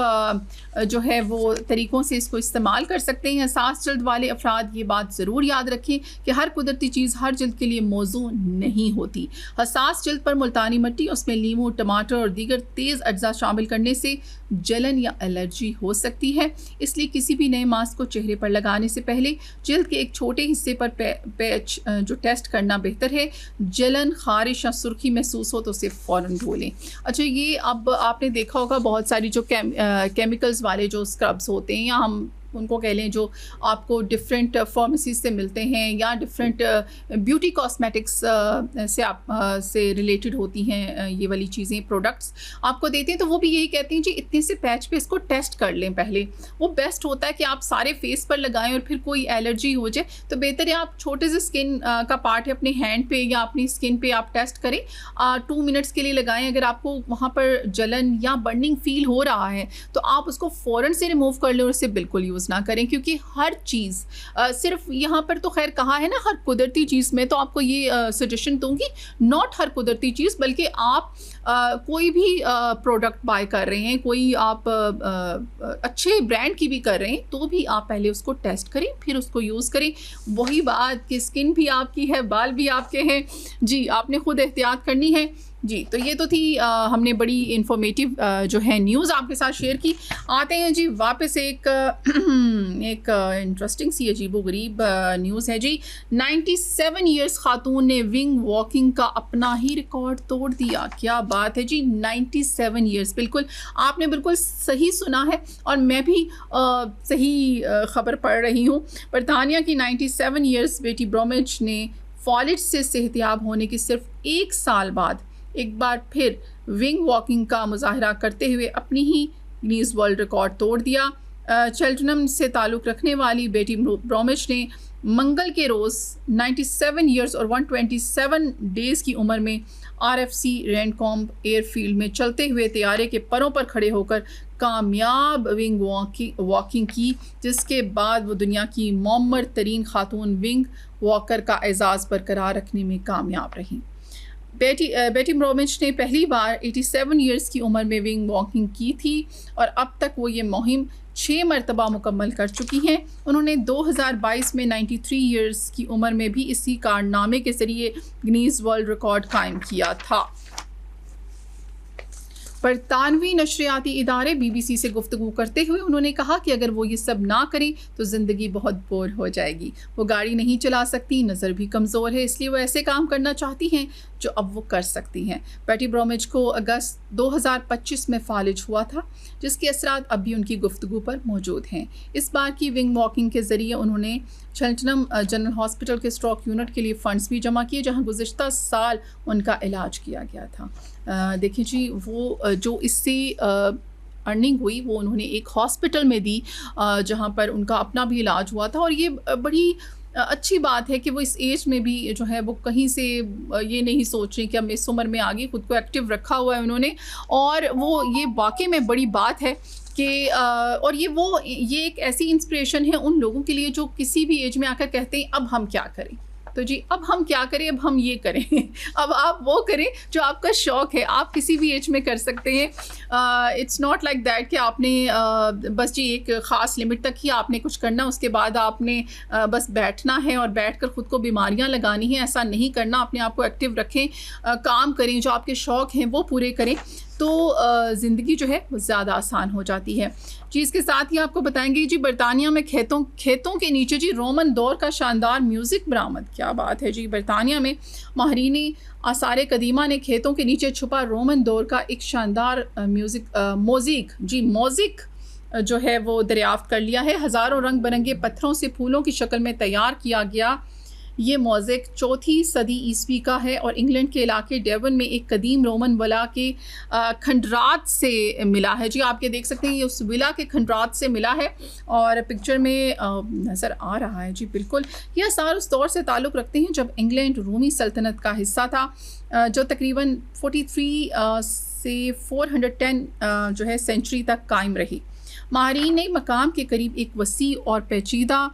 जो है वो तरीक़ों से इसको इस्तेमाल कर सकते हैं। हसास जल्द वाले अफराद ये बात ज़रूर याद रखें कि हर कुदरती चीज़ हर जल्द के लिए मौजू नहीं होती। हसास जल्द पर मुल्तानी मिट्टी, उसमें लीमू, टमाटर और दीगर तेज़ अज्जा शामिल करने से जलन या एलर्जी हो सकती है। इसलिए किसी भी नए मास्क को चेहरे पर लगाने से पहले जल्द के एक छोटे हिस्से पर पैच जो टेस्ट करना बेहतर है। जलन, खारिश या सुर्खी महसूस हो तो उसे फ़ौरन धो लें। अच्छा, ये अब आपने देखा होगा बहुत सारी जो केमिकल्स वाले जो स्क्रब्स होते हैं, या हम उनको कह लें जो आपको डिफरेंट फार्मेसीज से मिलते हैं या डिफरेंट ब्यूटी कॉस्मेटिक्स से रिलेटेड होती हैं, ये वाली चीज़ें प्रोडक्ट्स आपको देते हैं, तो वो भी यही कहते हैं जी इतने से पैच पे इसको टेस्ट कर लें पहले। वो बेस्ट होता है कि आप सारे फेस पर लगाएं और फिर कोई एलर्जी हो जाए तो बेहतर है आप छोटे से स्किन का पार्ट है अपने हैंड पे या अपनी स्किन पे आप टेस्ट करें, 2 मिनट्स के लिए लगाएं। अगर आपको वहाँ पर जलन या बर्निंग फील हो रहा है तो आप उसको फ़ौरन से रिमूव कर लें और उससे बिल्कुल यूज़ ना करें, क्योंकि हर चीज़ सिर्फ यहाँ पर तो खैर कहा है ना हर कुदरती चीज़ में, तो आपको ये सजेशन दूंगी नॉट हर कुदरती चीज़, बल्कि आप कोई भी प्रोडक्ट बाय कर रहे हैं, कोई आप अच्छे ब्रांड की भी कर रहे हैं, तो भी आप पहले उसको टेस्ट करें फिर उसको यूज़ करें। वही बात कि स्किन भी आपकी है, बाल भी आपके हैं जी, आपने खुद एहतियात करनी है जी। तो ये तो थी हमने बड़ी इंफॉर्मेटिव जो है न्यूज़ आपके साथ शेयर की। आते हैं जी वापस एक इंटरेस्टिंग सी अजीबोगरीब न्यूज़ है जी। 97 ईयर्स खातून ने विंग वॉकिंग का अपना ही रिकॉर्ड तोड़ दिया। क्या बात है जी, 97 ईयर्स, बिल्कुल आपने बिल्कुल सही सुना है और मैं भी सही खबर पढ़ रही हूँ। बरतानिया की 97 ईयर्स बेटी ब्रोमिच ने फॉलिज से सेहतियाब होने के सिर्फ 1 साल बाद एक बार फिर विंग वॉकिंग का मुजाहरा करते हुए अपनी ही गिनीज वर्ल्ड रिकॉर्ड तोड़ दिया। चेल्टनम से ताल्लुक़ रखने वाली बेटी ब्रोमिच ने मंगल के रोज़ 97 ईयर्स और 127 डेज़ की उम्र में RFC रैंडकॉम्ब एयरफील्ड में चलते हुए तैयारे के परों पर खड़े होकर कामयाब विंग वॉकिंग की, जिसके बाद वो दुनिया की मौमर तरीन खातून विंग वॉकर का एजाज़ बरकरार रखने में कामयाब रहीं। बेटी ब्रोमिच ने पहली बार 87 ईयर्स की उम्र में विंग वॉकिंग की थी और अब तक वो ये मुहिम 6 मरतबा मुकम्मल कर चुकी हैं। उन्होंने 2022 में 93 ईयर्स की उम्र में भी इसी कारनामे के ज़रिए गिनीज वर्ल्ड रिकॉर्ड कायम किया था। बरतानवी नशरियाती इदारे BBC से गुफ्तगू करते हुए उन्होंने कहा कि अगर वो ये सब ना करें तो ज़िंदगी बहुत बोर हो जाएगी। वो गाड़ी नहीं चला सकती, नज़र भी कमज़ोर है, इसलिए वो ऐसे काम करना चाहती हैं जो अब वो कर सकती हैं। बेटी ब्रोमिच को अगस्त 2025 में फालिज हुआ था, जिसके असरात अब भी उनकी गुफ्तगू पर मौजूद हैं। इस बार की विंग वॉकिंग के ज़रिए उन्होंने चेल्टनम जनरल हॉस्पिटल के स्ट्रोक यूनिट के लिए फ़ंड्स भी जमा किए, जहाँ गुज़िश्ता साल उनका इलाज किया गया था। देखिए जी, वो जो इससे अर्निंग हुई वो उन्होंने एक हॉस्पिटल में दी जहाँ पर उनका अपना भी इलाज हुआ था। और ये बड़ी अच्छी बात है कि वो इस एज में भी जो है वो कहीं से ये नहीं सोच रही कि अब इस उम्र में आगे खुद को एक्टिव रखा हुआ है उन्होंने, और वो ये वाकई में बड़ी बात है कि और ये एक ऐसी इंस्पिरेशन है उन लोगों के लिए जो किसी भी एज में आकर कहते हैं अब हम क्या करें, तो जी अब हम क्या करें, अब हम ये करें अब आप वो करें जो आपका शौक़ है, आप किसी भी एज में कर सकते हैं। इट्स नॉट लाइक दैट कि आपने बस जी एक ख़ास लिमिट तक ही आपने कुछ करना, उसके बाद आपने बस बैठना है और बैठकर ख़ुद को बीमारियां लगानी है। ऐसा नहीं करना, अपने आप को एक्टिव रखें, काम करें, जो आपके शौक़ हैं वो पूरे करें, तो ज़िंदगी जो है वो ज़्यादा आसान हो जाती है जी। इसके साथ ही आपको बताएंगे जी बरतानिया में खेतों के नीचे जी रोमन दौर का शानदार म्यूज़िक बरामद। क्या बात है जी, बरतानिया में माहरीनी आसार कदीमा ने खेतों के नीचे छुपा रोमन दौर का एक शानदार मोज़िक जो है वो दरियाफ्त कर लिया है। हज़ारों रंग बिरंगे पत्थरों से फूलों की शक्ल में तैयार किया गया ये मोज़ेक 4वीं सदी ईस्वी का है और इंग्लैंड के इलाके डेवन में एक कदीम रोमन विला के खंडरात से मिला है जी। आप ये देख सकते हैं, ये उस विला के खंडरात से मिला है और पिक्चर में नज़र आ रहा है जी। बिल्कुल, ये आसार उस दौर से ताल्लुक़ रखते हैं जब इंग्लैंड रूमी सल्तनत का हिस्सा था, जो तकरीबन 43 से 410 जो है सेंचुरी तक कायम रही। माहरीन ने मकाम के करीब एक वसी और पेचीदा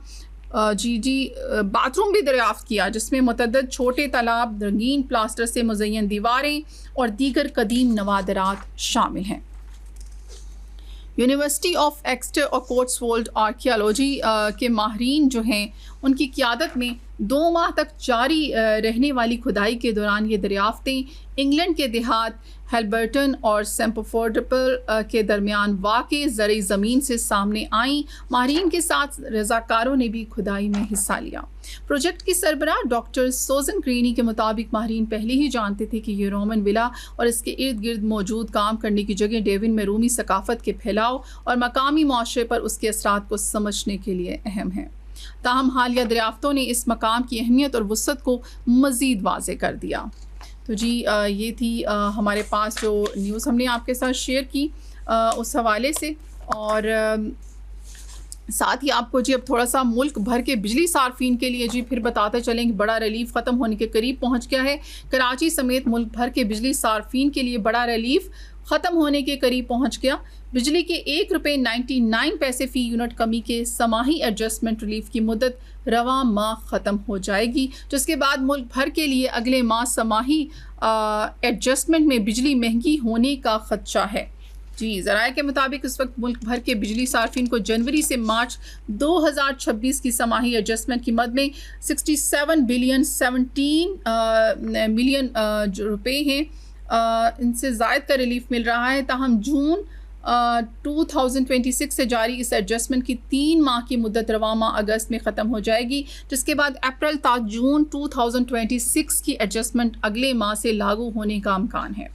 बाथरूम भी दरियाफ्त किया, जिसमें मुतअद्दिद छोटे तालाब, रंगीन प्लास्टर से मुज़य्यन दीवारें और दीगर कदीम नवादरात शामिल हैं। यूनिवर्सिटी ऑफ एक्सटर और कोट्सवोल्ड आर्कियोलॉजी के माहरीन जो हैं, उनकी क़ियादत में 2 माह तक जारी रहने वाली खुदाई के दौरान ये दरियाफ्तें इंग्लैंड के देहात हेल्बर्टन और सेम्परफोर्डपल के दरमियान वाक़े ज़रई ज़मीन से सामने आईं। माहरीन के साथ रज़ाकारों ने भी खुदाई में हिस्सा लिया। प्रोजेक्ट की सरबराह डॉक्टर सोजन क्रीनी के मुताबिक माहरीन पहले ही जानते थे कि ये रोमन विला और इसके इर्द गिर्द मौजूद काम करने की जगह डेवन में रूमी सकाफ़त के फैलाव और मकामी माशरे पर उसके असरात को समझने के लिए अहम है। ताहम हालिया दरियाफ्तों ने इस मकाम की अहमियत और वुसअत को मज़ीद वाज़े कर दिया। तो जी ये थी हमारे पास जो न्यूज़ हमने आपके साथ शेयर की उस हवाले से, और साथ ही आपको जी अब थोड़ा सा मुल्क भर के बिजली सार्फिन के लिए जी फिर बताते चलें कि बड़ा रिलीफ ख़त्म होने के करीब पहुंच गया है। कराची समेत मुल्क भर के बिजली सार्फिन के लिए बड़ा रिलीफ ख़त्म होने के करीब पहुंच गया। बिजली के ₹1.99 फ़ी यूनिट कमी के समाही एडजस्टमेंट रिलीफ की मुद्दत रवां माह ख़त्म हो जाएगी, जिसके बाद मुल्क भर के लिए अगले माह समाही एडजस्टमेंट में बिजली महंगी होने का ख़दशा है जी। ज़राए के मुताबिक इस वक्त मुल्क भर के बिजली सार्फिन को जनवरी से मार्च 2026 की समाही एडजस्टमेंट की मद में 67 बिलियन 17 मिलियन जो रुपए हैं इनसे ज़ायद का रिलीफ मिल रहा है। ताहम जून 2026 से जारी इस एडजस्टमेंट की 3 माह की मुद्दत रवां माह अगस्त में ख़त्म हो जाएगी, जिसके बाद अप्रैल ता जून 2026 की एडजस्टमेंट अगले माह से लागू होने का इम्कान है।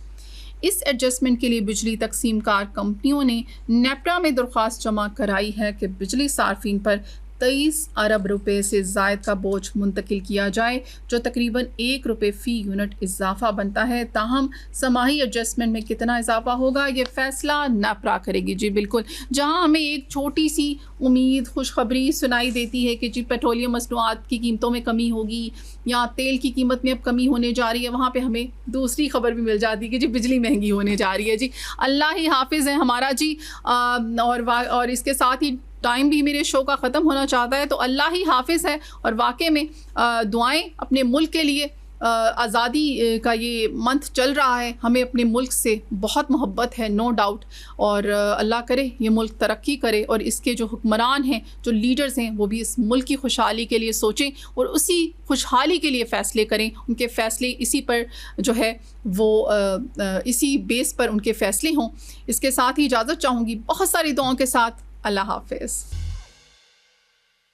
इस एडजस्टमेंट के लिए बिजली तकसीम कार कंपनियों ने नेप्टा में दरख्वास्त जमा कराई है कि बिजली सार्फिन पर 23 अरब रुपए से ज़ायद का बोझ मुंतकिल किया जाए, जो तकरीबन ₹1 फ़ी यूनिट इजाफा बनता है। ताहम समाही एडजस्टमेंट में कितना इजाफा होगा ये फ़ैसला नेप्रा करेगी जी। बिल्कुल, जहां हमें एक छोटी सी उम्मीद खुशखबरी सुनाई देती है कि जी पेट्रोलियम मसनूआत की कीमतों में कमी होगी या तेल की कीमत में अब कमी होने जा रही है, वहाँ पे हमें दूसरी खबर भी मिल जाती है कि जी बिजली महंगी होने जा रही है जी। अल्लाह ही हाफिज़ है हमारा जी। और इसके साथ ही टाइम भी मेरे शो का ख़त्म होना चाहता है, तो अल्लाह ही हाफिज़ है। और वाकई में दुआएं अपने मुल्क के लिए, आज़ादी का ये मंथ चल रहा है, हमें अपने मुल्क से बहुत मोहब्बत है, नो डाउट। और अल्लाह करे ये मुल्क तरक्की करे और इसके जो हुक्मरान हैं, जो लीडर्स हैं, वो भी इस मुल्क की खुशहाली के लिए सोचें और उसी खुशहाली के लिए फ़ैसले करें। उनके फ़ैसले इसी पर जो है वो इसी बेस पर उनके फ़ैसले हों। इसके साथ ही इजाज़त चाहूँगी बहुत सारी दुआओं के साथ। अल्लाह हाफ़िज़।